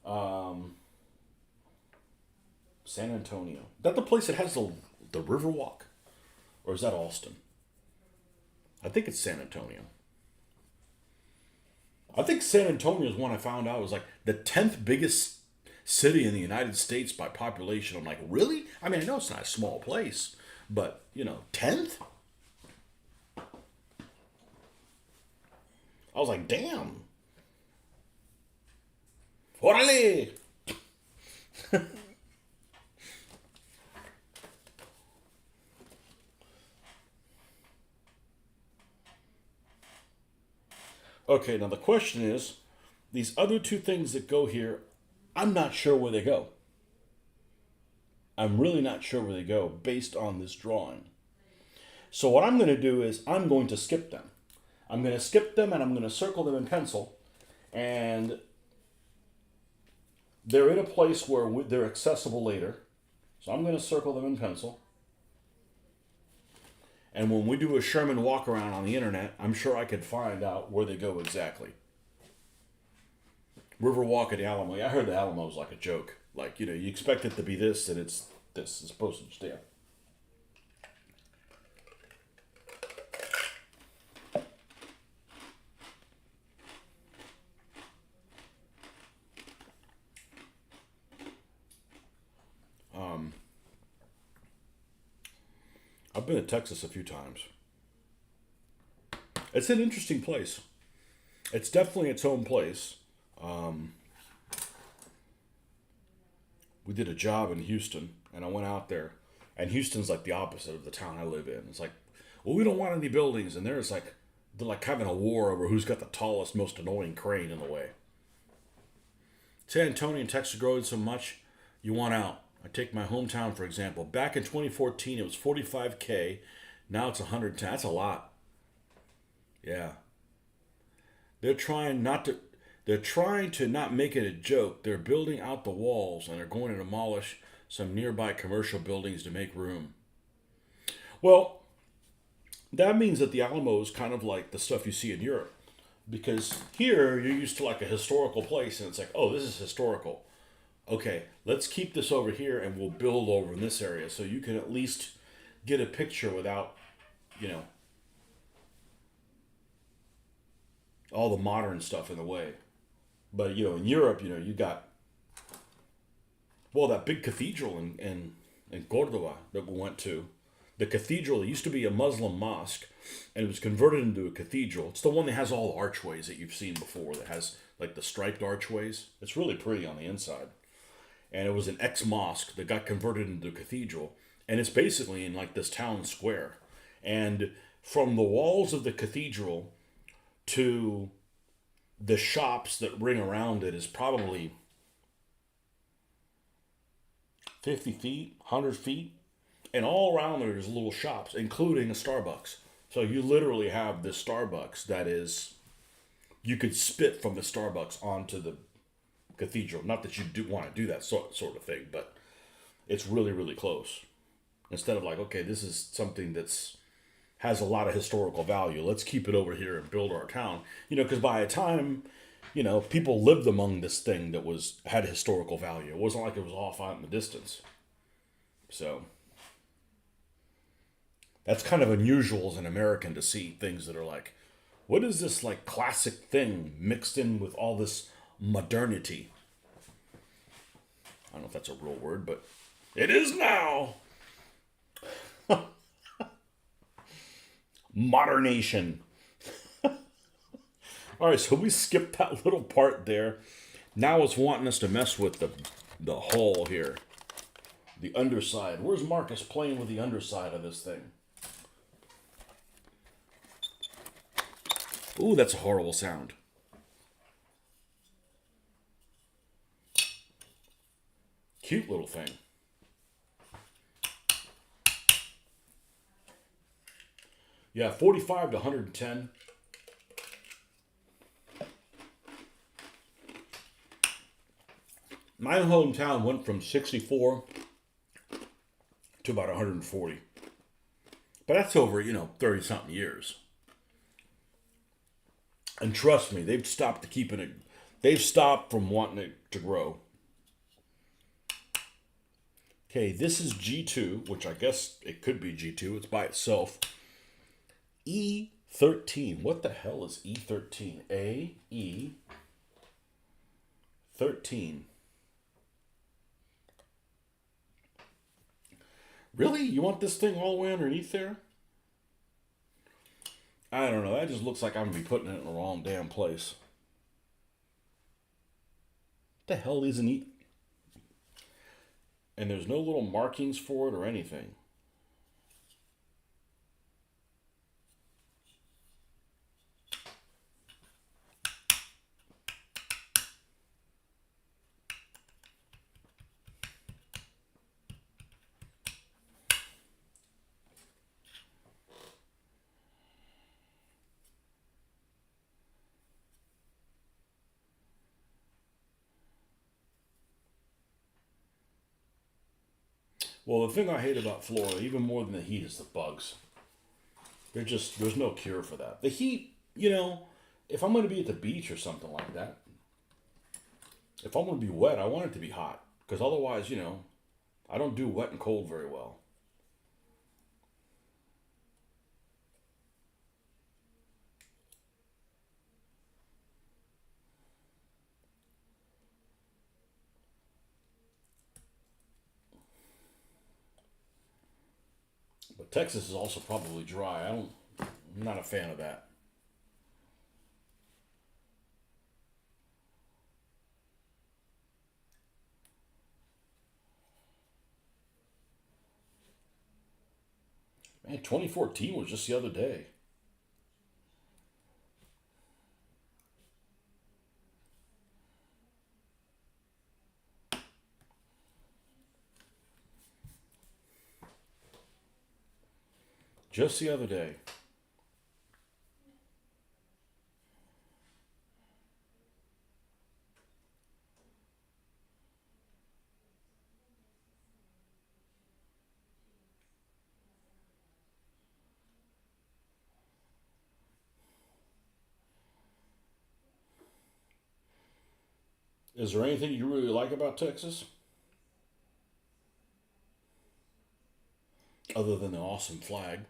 know. San Antonio. Is that the place that has the Riverwalk? Or is that Austin? I think it's San Antonio. I think San Antonio is one I found out was the 10th biggest city in the United States by population. I'm like, really? I mean, I know it's not a small place, but, 10th? I was like, damn. Orale! Okay, now the question is, these other two things that go here, I'm not sure where they go. I'm really not sure where they go based on this drawing. So what I'm going to do is I'm going to skip them. I'm going to skip them and I'm going to circle them in pencil. And they're in a place where they're accessible later. So I'm going to circle them in pencil. And when we do a Sherman walk around on the internet, I'm sure I could find out where they go exactly. Riverwalk at the Alamo. I heard the Alamo was like a joke. Like, you expect it to be this and it's this. It's postage stamp. I've been to Texas a few times. It's an interesting place. It's definitely its own place. We did a job in Houston, and I went out there, and Houston's like the opposite of the town I live in. It's like, well, we don't want any buildings, and they're like having a war over who's got the tallest, most annoying crane in the way. San Antonio and Texas growing so much, you want out. I take my hometown, for example. Back in 2014, it was 45K. Now it's 110. That's a lot. Yeah. They're trying not to. They're trying to not make it a joke. They're building out the walls and they're going to demolish some nearby commercial buildings to make room. Well, that means that the Alamo is kind of like the stuff you see in Europe. Because here you're used to like a historical place and it's like, oh, this is historical. Okay, let's keep this over here and we'll build over in this area so you can at least get a picture without, all the modern stuff in the way. But, in Europe, you got, well, that big cathedral in Cordoba that we went to. The cathedral, it used to be a Muslim mosque and it was converted into a cathedral. It's the one that has all the archways that you've seen before, that has like the striped archways. It's really pretty on the inside. And it was an ex-mosque that got converted into a cathedral. And it's basically in like this town square. And from the walls of the cathedral to the shops that ring around it is probably 50 feet, 100 feet. And all around there's little shops, including a Starbucks. So you literally have this Starbucks that is, you could spit from the Starbucks onto the cathedral. Not that you do want to do that sort of thing, but it's really, really close. Instead of like, okay, this is something that's has a lot of historical value. Let's keep it over here and build our town. Because by the time, people lived among this thing that had historical value. It wasn't like it was off out in the distance. So that's kind of unusual as an American to see things that are like, what is this like classic thing mixed in with all this modernity? I don't know if that's a real word, but it is now. Modernation. All right, so we skipped that little part there. Now it's wanting us to mess with the hull here. The underside. Where's Marcus playing with the underside of this thing? Ooh, that's a horrible sound. Cute little thing. Yeah, 45 to 110. My hometown went from 64 to about 140. But that's over, 30-something years. And trust me, they've stopped keeping it. They've stopped from wanting it to grow. Okay, this is G2, which I guess it could be G2. It's by itself. E13. What the hell is E13? A-E 13. Really? You want this thing all the way underneath there? I don't know. That just looks like I'm going to be putting it in the wrong damn place. What the hell is an E? And there's no little markings for it or anything. Well, the thing I hate about Florida, even more than the heat, is the bugs. There's no cure for that. The heat, if I'm going to be at the beach or something like that, if I'm going to be wet, I want it to be hot. Because otherwise, I don't do wet and cold very well. But Texas is also probably dry. I'm not a fan of that. Man, 2014 was just the other day. Just the other day. Is there anything you really like about Texas? Other than the awesome flag.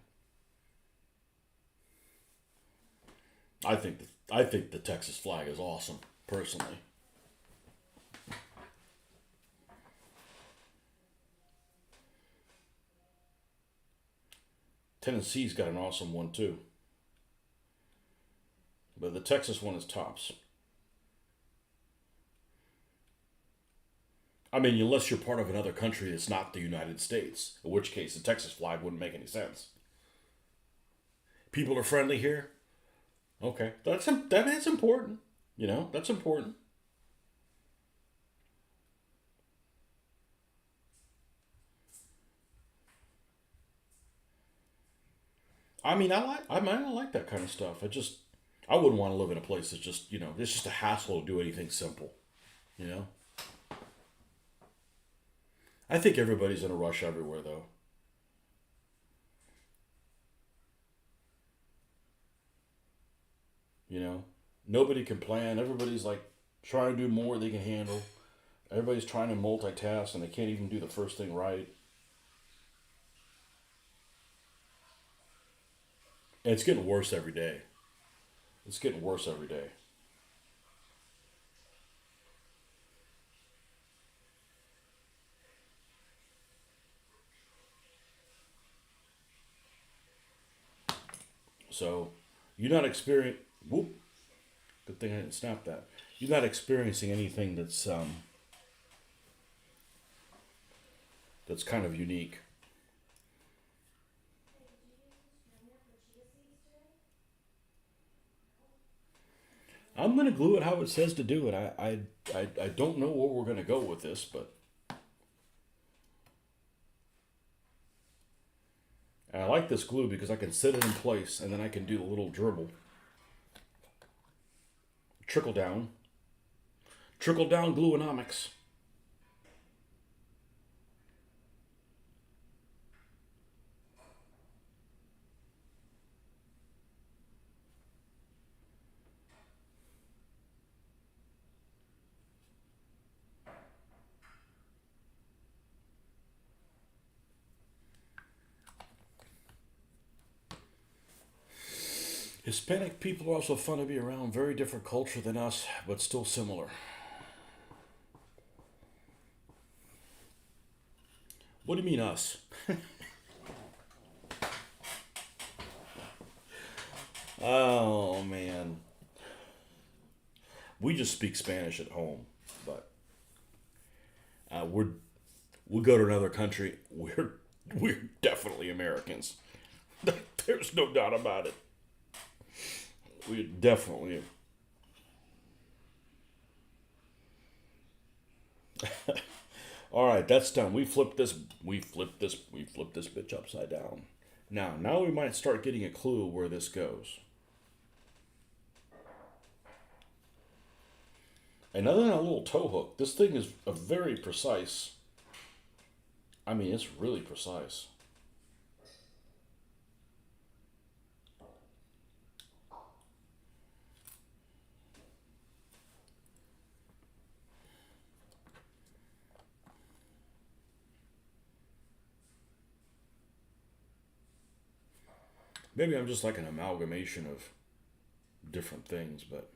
I think the Texas flag is awesome, personally. Tennessee's got an awesome one too. But the Texas one is tops. I mean, unless you're part of another country that's not the United States, in which case the Texas flag wouldn't make any sense. People are friendly here. Okay, that's important. That's important. I like that kind of stuff. I wouldn't want to live in a place that's just it's just a hassle to do anything simple. You know, I think everybody's in a rush everywhere though. You know, nobody can plan. Everybody's like trying to do more they can handle. Everybody's trying to multitask and they can't even do the first thing right. And it's getting worse every day. It's getting worse every day. So you're not experiencing. Whoop! Good thing I didn't snap that. You're not experiencing anything that's kind of unique. I'm gonna glue it how it says to do it. I don't know where we're gonna go with this, but I like this glue because I can set it in place and then I can do the little dribble, trickle down, glueonomics. Hispanic people are also fun to be around. Very different culture than us, but still similar. What do you mean us? Oh man, we just speak Spanish at home, but we go to another country. We're definitely Americans. There's no doubt about it. We definitely. All right, that's done. We flipped this. We flipped this. We flipped this bitch upside down. Now we might start getting a clue where this goes. And other than a little tow hook, this thing is a very precise I mean, it's really precise. Maybe I'm just like an amalgamation of different things, but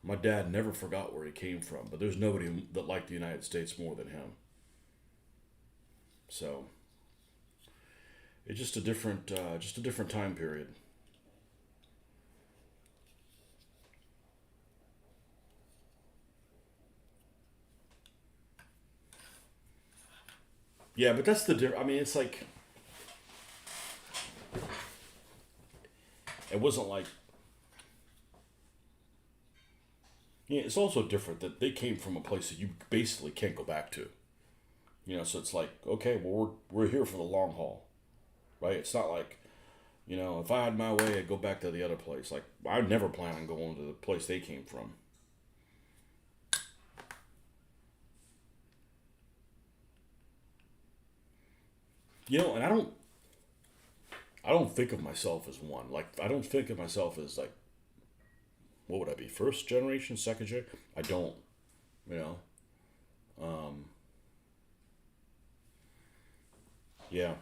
my dad never forgot where he came from. But there's nobody that liked the United States more than him. So it's just a different time period. Yeah, but that's the difference. I mean, it's like it wasn't like yeah. It's also different that they came from a place that you basically can't go back to. So it's like okay, well we're here for the long haul, right? It's not like if I had my way, I'd go back to the other place. Like I never plan on going to the place they came from. And I don't think of myself as one. Like I don't think of myself as like what would I be? First generation, second generation? I don't. You know. Um, yeah.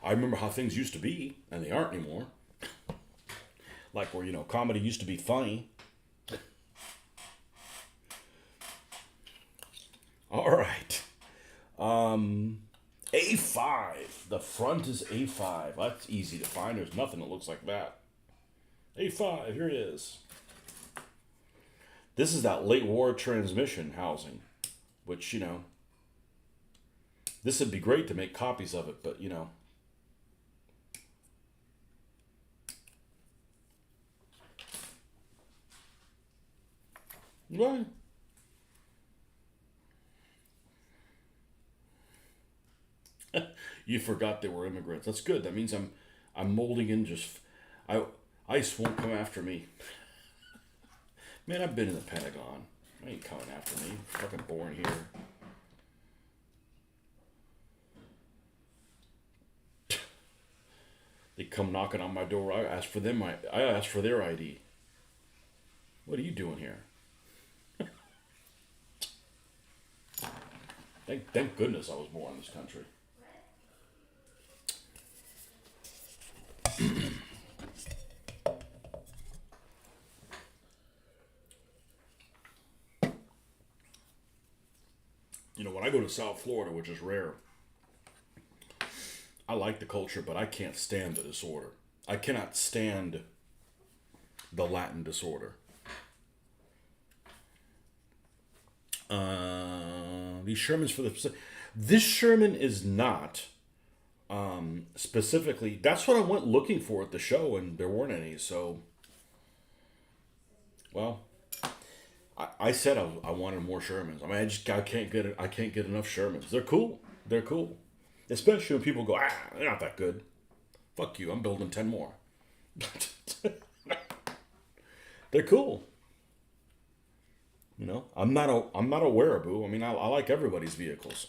I remember how things used to be, and they aren't anymore. Like where comedy used to be funny. All right. A5. The front is A5. That's easy to find. There's nothing that looks like that. A5. Here it is. This is that late war transmission housing, which this would be great to make copies of it, but well, you forgot they were immigrants. That's good. That means I'm molding in just I ICE won't come after me. Man, I've been in the Pentagon. I ain't coming after me. Fucking born here. They come knocking on my door. I ask for them. I ask for their ID. What are you doing here? Thank goodness I was born in this country. When I go to South Florida, which is rare, I like the culture, but I can't stand the disorder. I cannot stand the Latin disorder. These Shermans for the this Sherman is not specifically. That's what I went looking for at the show, and there weren't any. So, well, I said I wanted more Shermans. I mean, I can't get enough Shermans. They're cool. They're cool, especially when people go, they're not that good. Fuck you. I'm building 10 more. They're cool. I'm not a wearaboo. I mean, I like everybody's vehicles.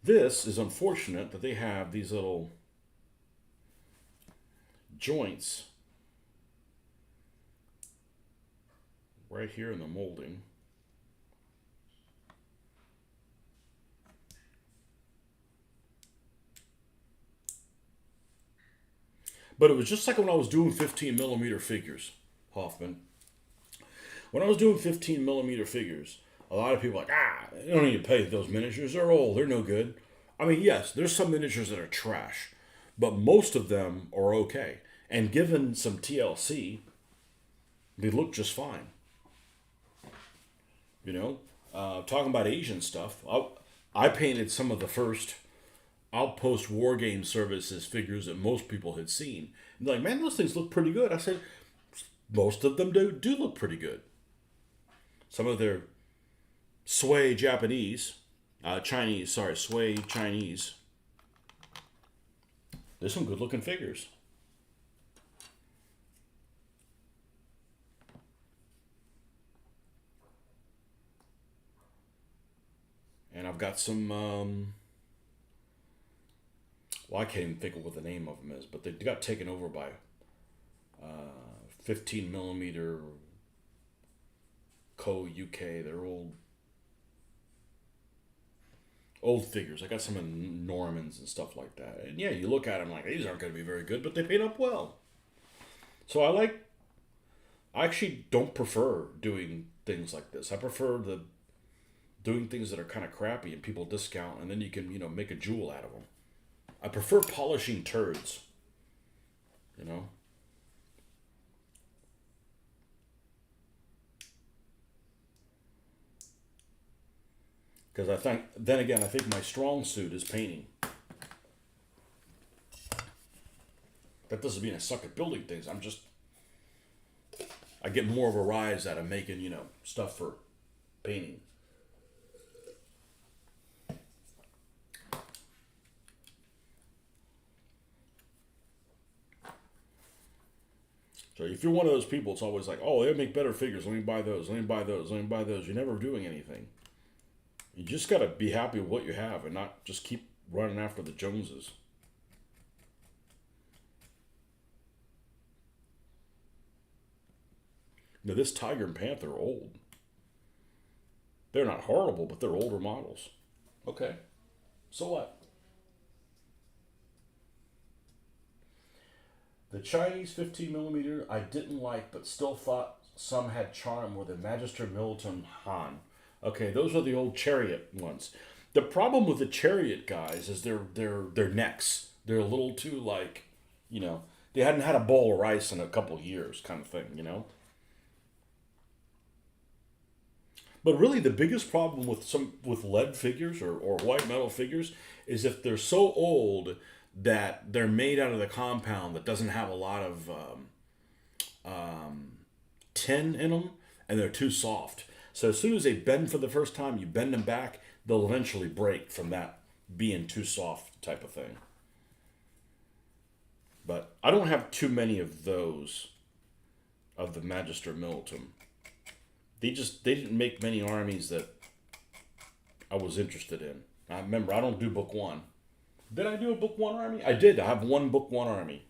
This is unfortunate that they have these little joints right here in the molding. But it was just like when I was doing 15 millimeter figures, Hoffman. When I was doing 15 millimeter figures, a lot of people are like, you don't need to pay those miniatures. They're old. They're no good. I mean, yes, there's some miniatures that are trash, but most of them are okay. And given some TLC, they look just fine. Talking about Asian stuff, I painted some of the first Outpost War Game Services figures that most people had seen. And they're like, man, those things look pretty good. I said, most of them do look pretty good. Some of their sway Japanese, Chinese, sorry, sway Chinese. There's some good looking figures. And I've got some, well, I can't even think of what the name of them is, but they got taken over by 15 millimeter UK. They're old figures. I got some in Normans and stuff like that. And yeah, you look at them like, these aren't going to be very good, but they paint up well. So I actually don't prefer doing things like this. I prefer doing things that are kind of crappy and people discount, and then you can, make a jewel out of them. I prefer polishing turds, you know? Because I think my strong suit is painting. That doesn't mean I suck at building things. I get more of a rise out of making, stuff for painting. So if you're one of those people, it's always like, oh, they make better figures. Let me buy those. Let me buy those. Let me buy those. You're never doing anything. You just got to be happy with what you have and not just keep running after the Joneses. Now, this Tiger and Panther are old. They're not horrible, but they're older models. Okay. So what? The Chinese 15 millimeter I didn't like, but still thought some had charm, were the Magister Militum Han. Okay, those are the old Chariot ones. The problem with the Chariot guys is their necks. They're a little too they hadn't had a bowl of rice in a couple of years, kind of thing. But really, the biggest problem with lead figures or white metal figures is if they're so old that they're made out of the compound that doesn't have a lot of tin in them, and they're too soft. So as soon as they bend for the first time, you bend them back, they'll eventually break from that being too soft type of thing. But I don't have too many of those, of the Magister Militum. They didn't make many armies that I was interested in. I remember, I don't do book one. Did I do a book one army? I did. I have one book one army.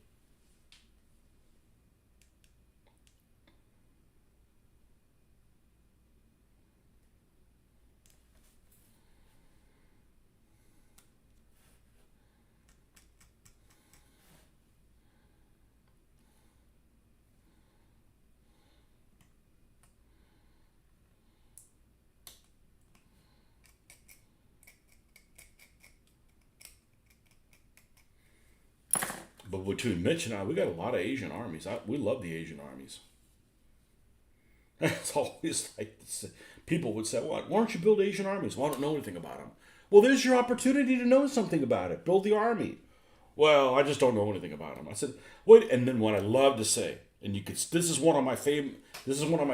But between Mitch and I, we got a lot of Asian armies. We love the Asian armies. It's always like this. People would say, "What? Why don't you build Asian armies? Well, I don't know anything about them." Well, there's your opportunity to know something about it. Build the army. Well, I just don't know anything about them. I said, "Wait." And then what I love to say, and you could, this is one of my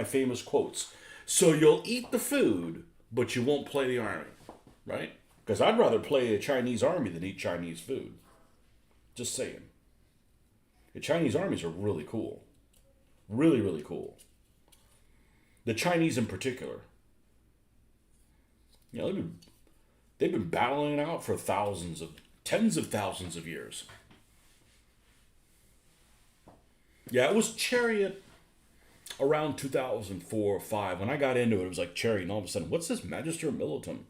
famous quotes. So you'll eat the food, but you won't play the army, right? Because I'd rather play a Chinese army than eat Chinese food. Just saying. The Chinese armies are really cool. Really, really cool. The Chinese in particular. They've been battling it out for tens of thousands of years. Yeah, it was Chariot around 2004 or 5. When I got into it, it was like Chariot, and all of a sudden, what's this Magister Militum?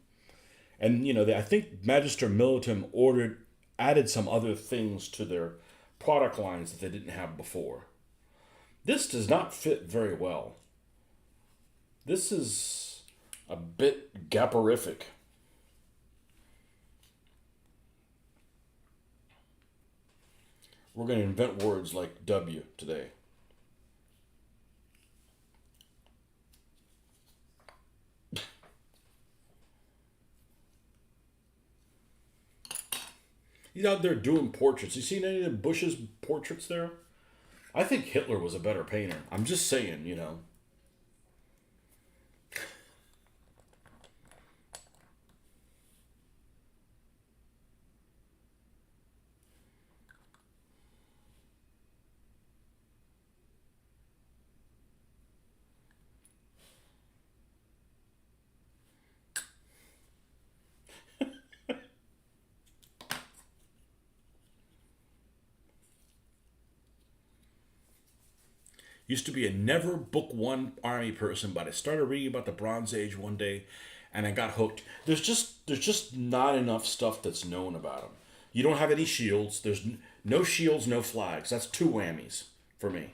And, I think Magister Militum added some other things to their product lines that they didn't have before. This does not fit very well. This is a bit gapperific. We're going to invent words like W today. He's out there doing portraits. You seen any of Bush's portraits there? I think Hitler was a better painter. I'm just saying, you know. Used to be a never book one army person, but I started reading about the Bronze Age one day, and I got hooked. There's just not enough stuff that's known about them. You don't have any shields. There's no shields, no flags. That's two whammies for me.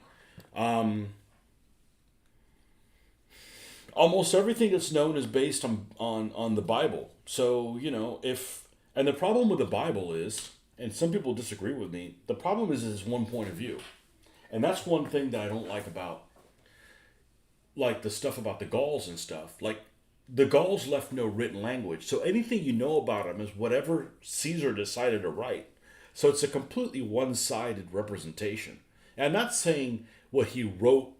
Almost everything that's known is based on the Bible. So you know if and the problem with the Bible is, and some people disagree with me. The problem is it's one point of view, and that's one thing that I don't like about like the stuff about the Gauls and stuff. Like the Gauls left no written language, so anything you know about them is whatever Caesar decided to write. So it's a completely one-sided representation. And I'm not saying what he wrote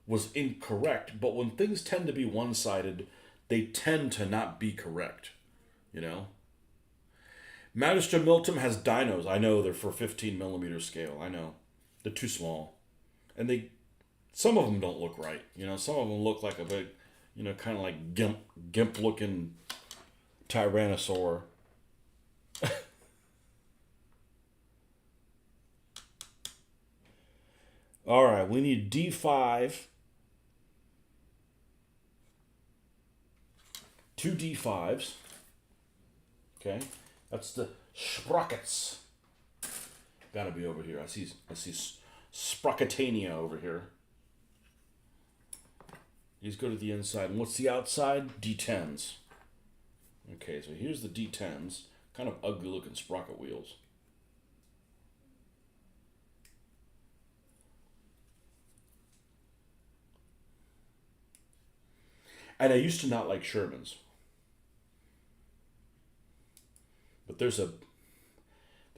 was incorrect, but when things tend to be one-sided, they tend to not be correct. You know, Magister Milton has dinos. I know they're for 15 millimeter scale. I know they're too small, and they some of them don't look right. You know, some of them look like a big, you know, kind of like gimp looking tyrannosaur. All right, we need D5, two D5s. Okay, that's the sprockets. Got to be over here. I see Sprocketania over here. These go to the inside. And what's the outside? D10s. Okay, so here's the D10s. Kind of ugly looking sprocket wheels. And I used to not like Shermans, but there's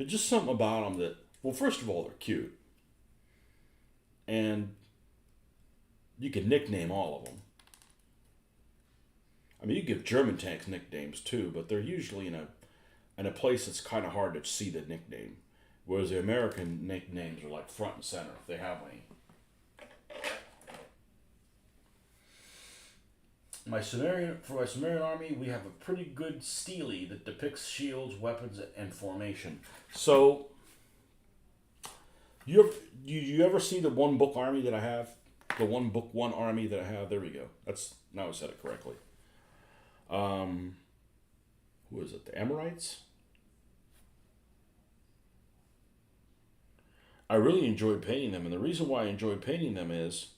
just something about them that, well, first of all, they're cute, and you can nickname all of them. I mean, you give German tanks nicknames too, but they're usually in a place that's kind of hard to see the nickname, whereas the American nicknames are like front and center if they have any. My Sumerian army, we have a pretty good stele that depicts shields, weapons, and formation. So you ever, you ever see the one book army that I have? The one book one army that I have. There we go. That's now I said it correctly. Um, who is it? The Amorites. I really enjoyed painting them, and the reason why I enjoyed painting them is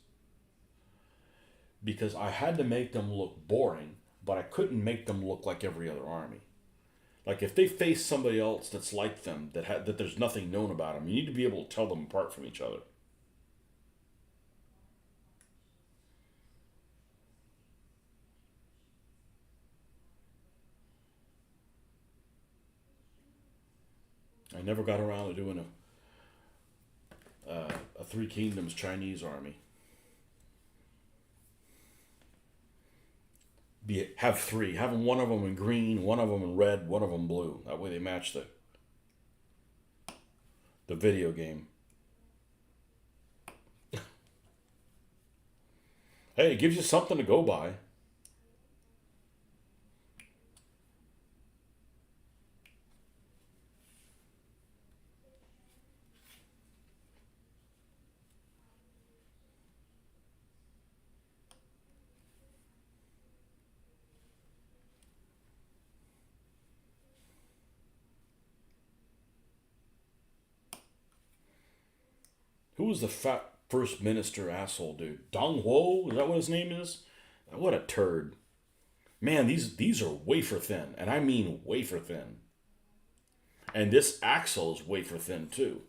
because I had to make them look boring, but I couldn't make them look like every other army. Like if they face somebody else that's like them, that there's nothing known about them, you need to be able to tell them apart from each other. I never got around to doing a Three Kingdoms Chinese army. Have three, have one of them in green, one of them in red, one of them blue. That way they match the video game. Hey, it gives you something to go by. Who was the fat first minister asshole dude? Dong Ho? Is that what his name is? What a turd. Man, these are wafer thin, and I mean wafer thin. And this axle is wafer thin too.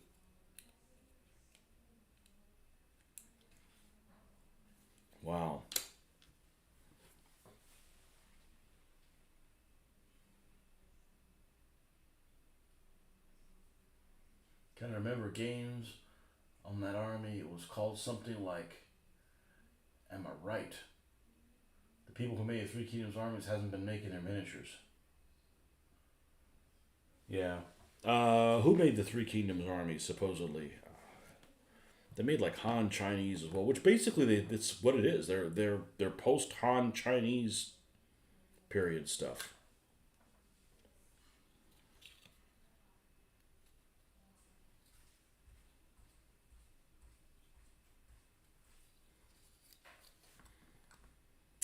Wow. Can I remember games? on that army. It was called something like, am I right? The people who made the Three Kingdoms armies hasn't been making their miniatures. Yeah. Who made the Three Kingdoms armies, supposedly? They made like Han Chinese as well, which basically it's what it is. They're post Han Chinese period stuff.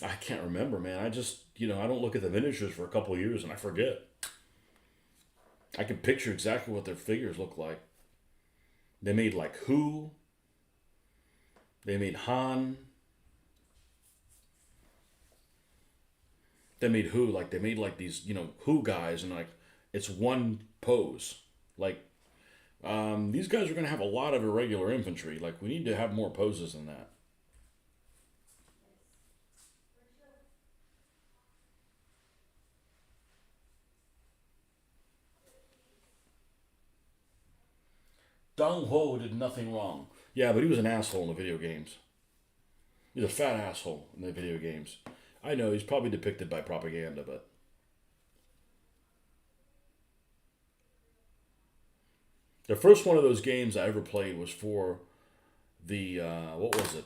I can't remember, man. I just I don't look at the miniatures for a couple of years and I forget. I can picture exactly what their figures look like. They made like Who. They made Han. They made Who, like they made like these Who guys, and like it's one pose. Like these guys are gonna have a lot of irregular infantry. Like we need to have more poses than that. Dong Ho did nothing wrong. Yeah, but he was an asshole in the video games. He's a fat asshole in the video games. I know he's probably depicted by propaganda, but the first one of those games I ever played was for the what was it?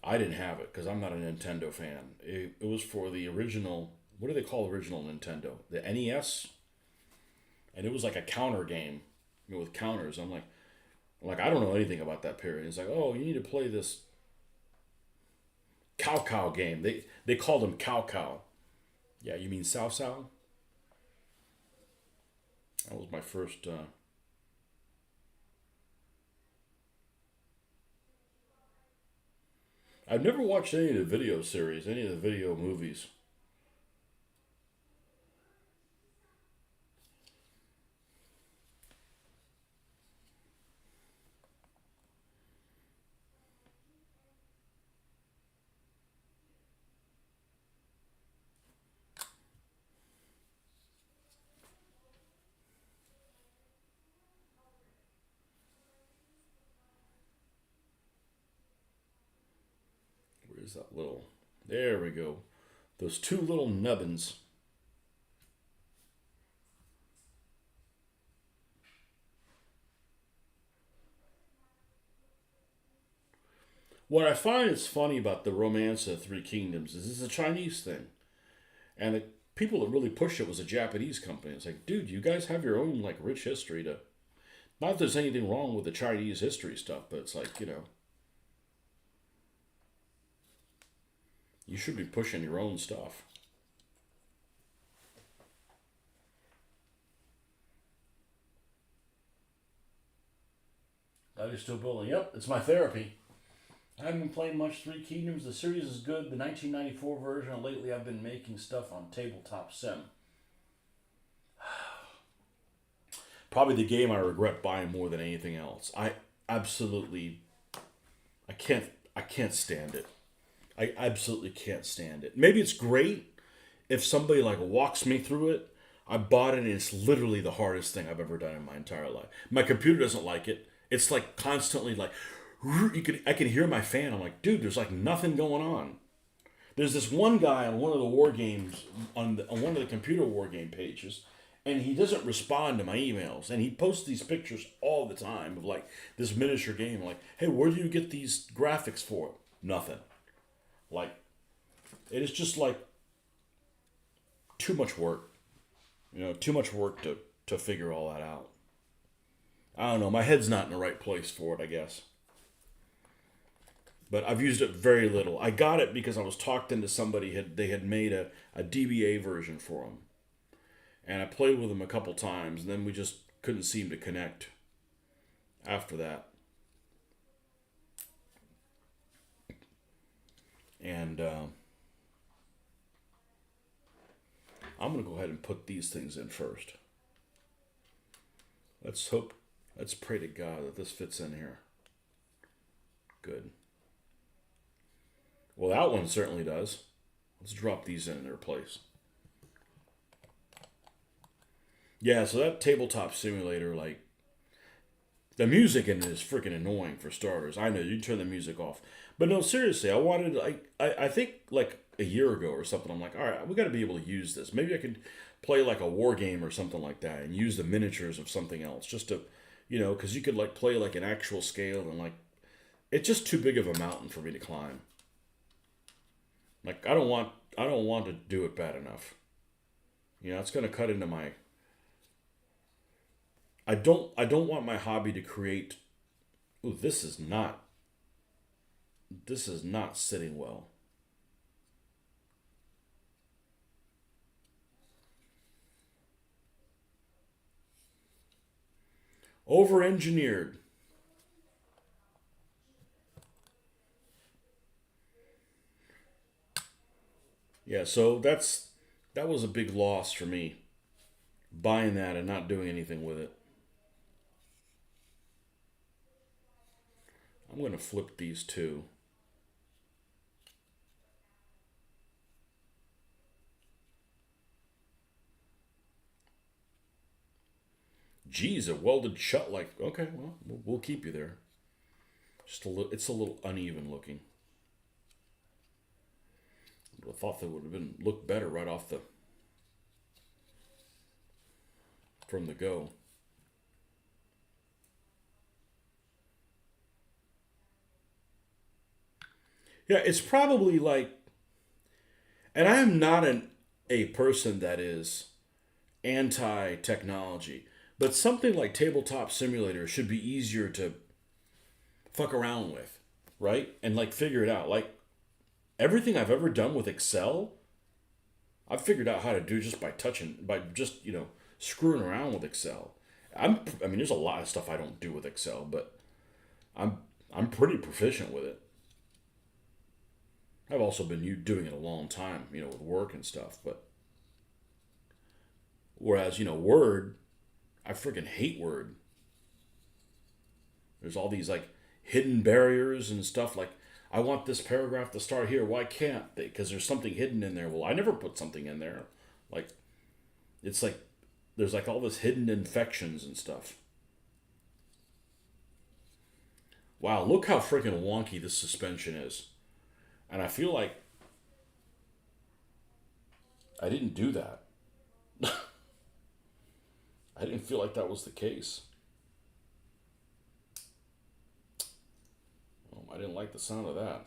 I didn't have it because I'm not a Nintendo fan. It was for the original. What do they call original Nintendo? The NES, and it was like a counter game, with counters. I'm like I don't know anything about that period. It's like, oh, you need to play this Cow Cow game. They called him Cow Cow. Yeah, you mean Sao Sao? That was my first. I've never watched any of the video series, any of the video movies. Where's that little? There we go. Those two little nubbins. What I find is funny about the Romance of the Three Kingdoms is it's a Chinese thing, and the people that really pushed it was a Japanese company. It's like, dude, you guys have your own like rich history to. Not that there's anything wrong with the Chinese history stuff, but it's like you should be pushing your own stuff. Are you still building? Yep, it's my therapy. I haven't been playing much Three Kingdoms. The series is good. The 1994 version. And lately, I've been making stuff on tabletop sim. Probably the game I regret buying more than anything else. I absolutely, I can't, I can't stand it. I absolutely can't stand it. Maybe it's great if somebody like walks me through it. I bought it and it's literally the hardest thing I've ever done in my entire life. My computer doesn't like it. It's like constantly like I can hear my fan. I'm like, dude, there's like nothing going on. There's this one guy on one of the war games on one of the computer war game pages, and he doesn't respond to my emails, and he posts these pictures all the time of like this miniature game. Like, hey, where do you get these graphics for? Nothing. Like, it is just like too much work. Too much work to figure all that out. I don't know. My head's not in the right place for it, I guess. But I've used it very little. I got it because I was talked into somebody they had made a DBA version for them, and I played with them a couple times, and then we just couldn't seem to connect after that. And I'm gonna go ahead and put these things in first. Let's hope. Let's pray to God that this fits in here. Good. Well, that one certainly does. Let's drop these in their place. Yeah, so that tabletop simulator, like, The music in it is freaking annoying for starters. I know you can turn the music off, but no, seriously, I wanted I think like a year ago or something. I'm like, all right, we got to be able to use this. Maybe I could play like a war game or something like that and use the miniatures of something else just to, because you could like play like an actual scale and like it's just too big of a mountain for me to climb. Like I don't want to do it bad enough. It's gonna cut into my. I don't want my hobby to create. Ooh, this is not sitting well. Over engineered. Yeah, so that was a big loss for me buying that and not doing anything with it. I'm gonna flip these two. Geez, it welded shut like okay, well we'll keep you there. Just a little, it's a little uneven looking. I thought that would have been looked better right off the from the go. Yeah, it's probably like, and I am not a person that is anti technology, but something like Tabletop Simulator should be easier to fuck around with, right? And like figure it out. Like everything I've ever done with Excel, I've figured out how to do just by touching, by just screwing around with Excel. I mean, there's a lot of stuff I don't do with Excel, but I'm I'm pretty proficient with it. I've also been doing it a long time, with work and stuff. But whereas Word, I freaking hate Word. There's all these like hidden barriers and stuff. Like I want this paragraph to start here. Why can't they? Because there's something hidden in there. Well, I never put something in there. Like it's like there's like all this hidden infections and stuff. Wow, look how freaking wonky this suspension is. And I feel like I didn't do that. I didn't feel like that was the case. I didn't like the sound of that.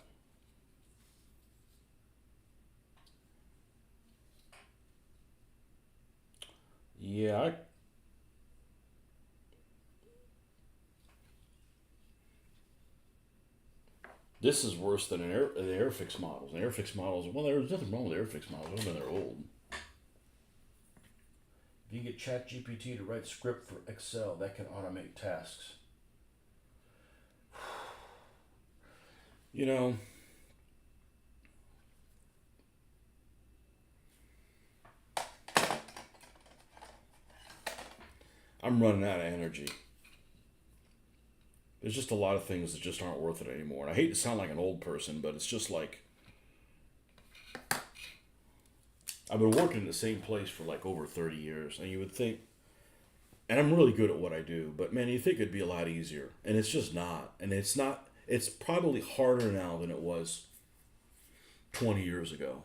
Yeah, this is worse than the Airfix models. The Airfix models, well, there's nothing wrong with Airfix models, other than they're old. If you get ChatGPT to write script for Excel, that can automate tasks. You know, I'm running out of energy. There's just a lot of things that just aren't worth it anymore. And I hate to sound like an old person, but it's just like I've been working in the same place for like over 30 years, and you would think, and I'm really good at what I do, but man, you think it'd be a lot easier, and it's just not. And it's not. It's probably harder now than it was 20 years ago,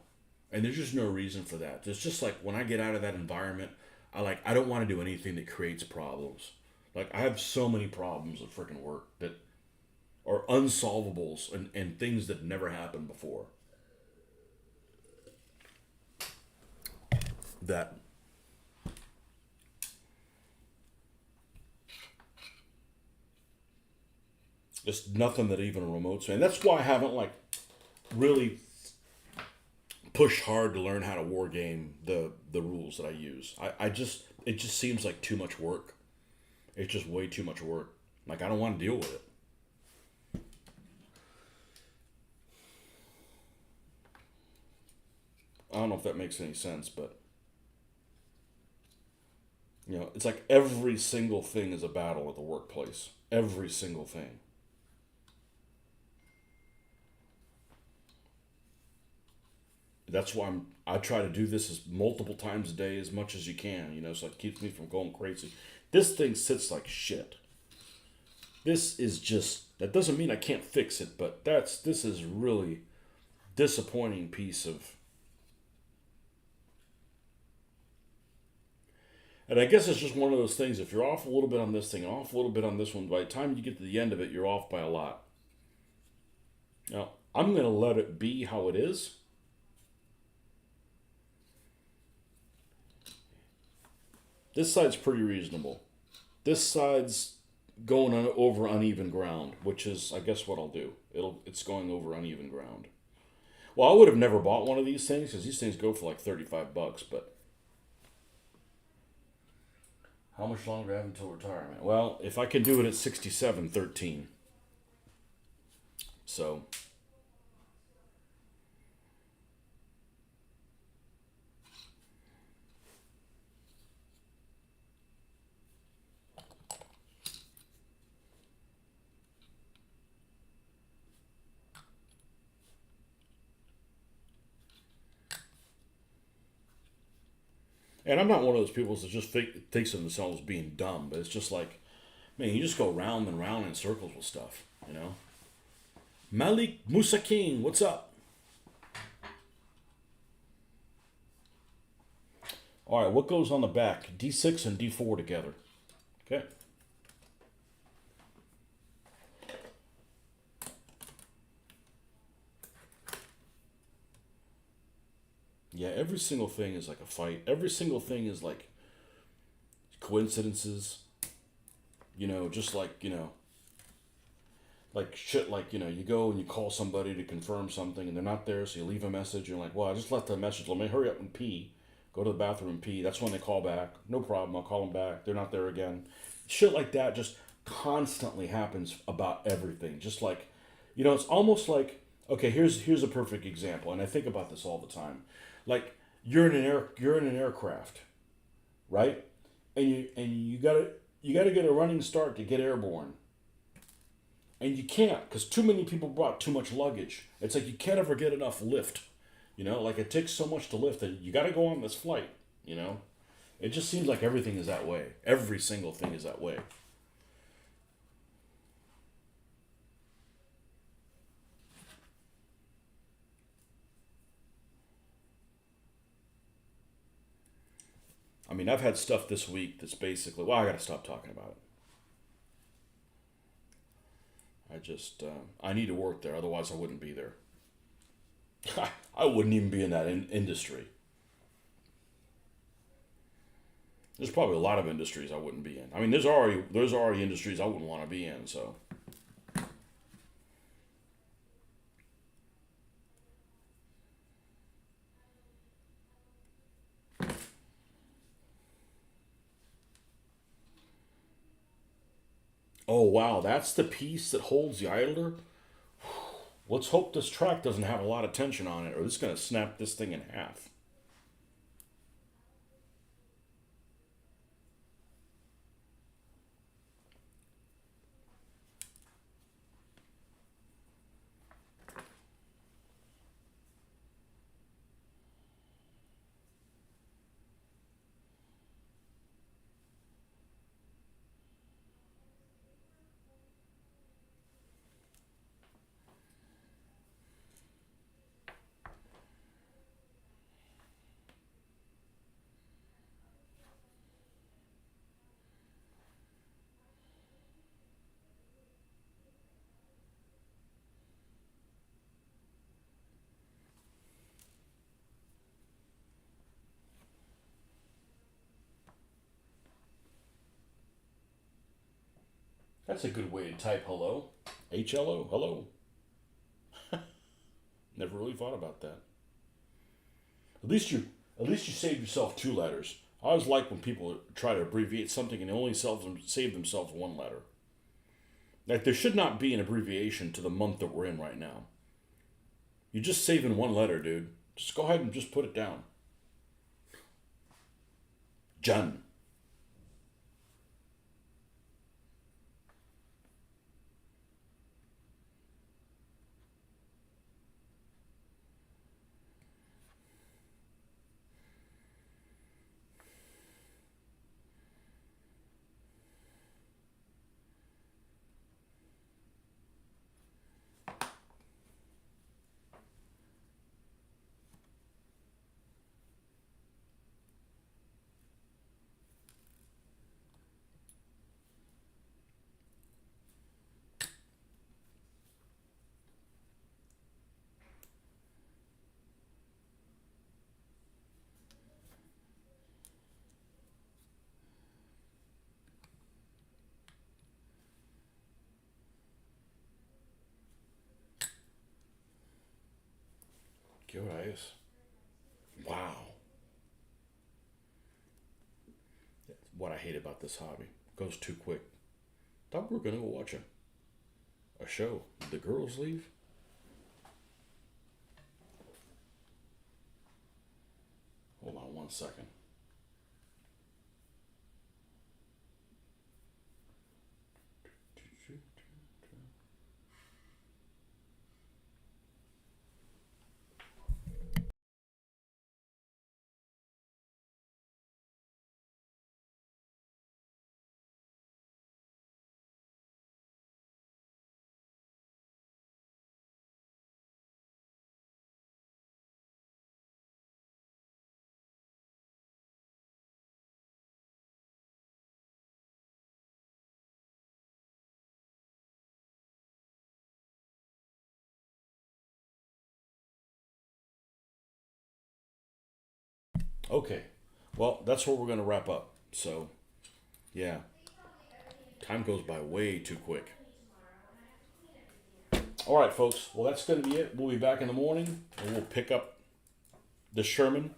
and there's just no reason for that. There's just like when I get out of that environment, I don't want to do anything that creates problems. Like I have so many problems at freaking work that are unsolvables and things that never happened before. That just nothing that even remotes me. And that's why I haven't like really pushed hard to learn how to war game the rules that I use. I just it just seems like too much work. It's just way too much work. Like I don't want to deal with it. I don't know if that makes any sense, but it's like every single thing is a battle at the workplace. Every single thing. That's why I try to do this as multiple times a day as much as you can, so it keeps me from going crazy. This thing sits like shit. This is just, that doesn't mean I can't fix it, but this is really disappointing piece of. And I guess it's just one of those things. If you're off a little bit on this thing, off a little bit on this one, by the time you get to the end of it, you're off by a lot. Now, I'm going to let it be how it is. This side's pretty reasonable. This side's going over uneven ground, which is, I guess, what I'll do. It's going over uneven ground. Well, I would have never bought one of these things because these things go for like $35, but how much longer do I have until retirement? Well, if I can do it at 67.13. So and I'm not one of those people that just thinks of themselves being dumb, but it's just like, man, you just go round and round in circles with stuff, you know? Malik Musa King, what's up? All right, what goes on the back? D6 and D4 together. Okay. Yeah, every single thing is like a fight. Every single thing is like coincidences. You know, just like, like shit, like, you go and you call somebody to confirm something and they're not there, so you leave a message. You're like, well, I just left a message. Let me hurry up and pee. Go to the bathroom and pee. That's when they call back. No problem. I'll call them back. They're not there again. Shit like that just constantly happens about everything. Just like, it's almost like, okay, here's a perfect example, and I think about this all the time. Like you're in an aircraft, right? And you gotta get a running start to get airborne. And you can't because too many people brought too much luggage. It's like you can't ever get enough lift. Like it takes so much to lift that you got to go on this flight. It just seems like everything is that way. Every single thing is that way. I mean, I've had stuff this week that's basically, well, I got to stop talking about it. I need to work there, otherwise I wouldn't be there. I wouldn't even be in that industry. There's probably a lot of industries I wouldn't be in. I mean, there's already industries I wouldn't want to be in. So, oh wow, that's the piece that holds the idler. Let's hope this track doesn't have a lot of tension on it, or it's gonna snap this thing in half. That's a good way to type hello. HLO, hello. Never really thought about that. At least you saved yourself 2 letters. I always like when people try to abbreviate something and they only save themselves 1 letter. Like there should not be an abbreviation to the month that we're in right now. You're just saving 1 letter, dude. Just go ahead and just put it down. Jan. ¿Qué hora es? Wow. That's what I hate about this hobby. It goes too quick. Thought we were gonna go watch a show. Did the girls leave? Hold on 1 second. Okay. Well, that's where we're gonna wrap up. So, yeah, time goes by way too quick. All right, folks. Well, that's gonna be it. We'll be back in the morning and we'll pick up the Sherman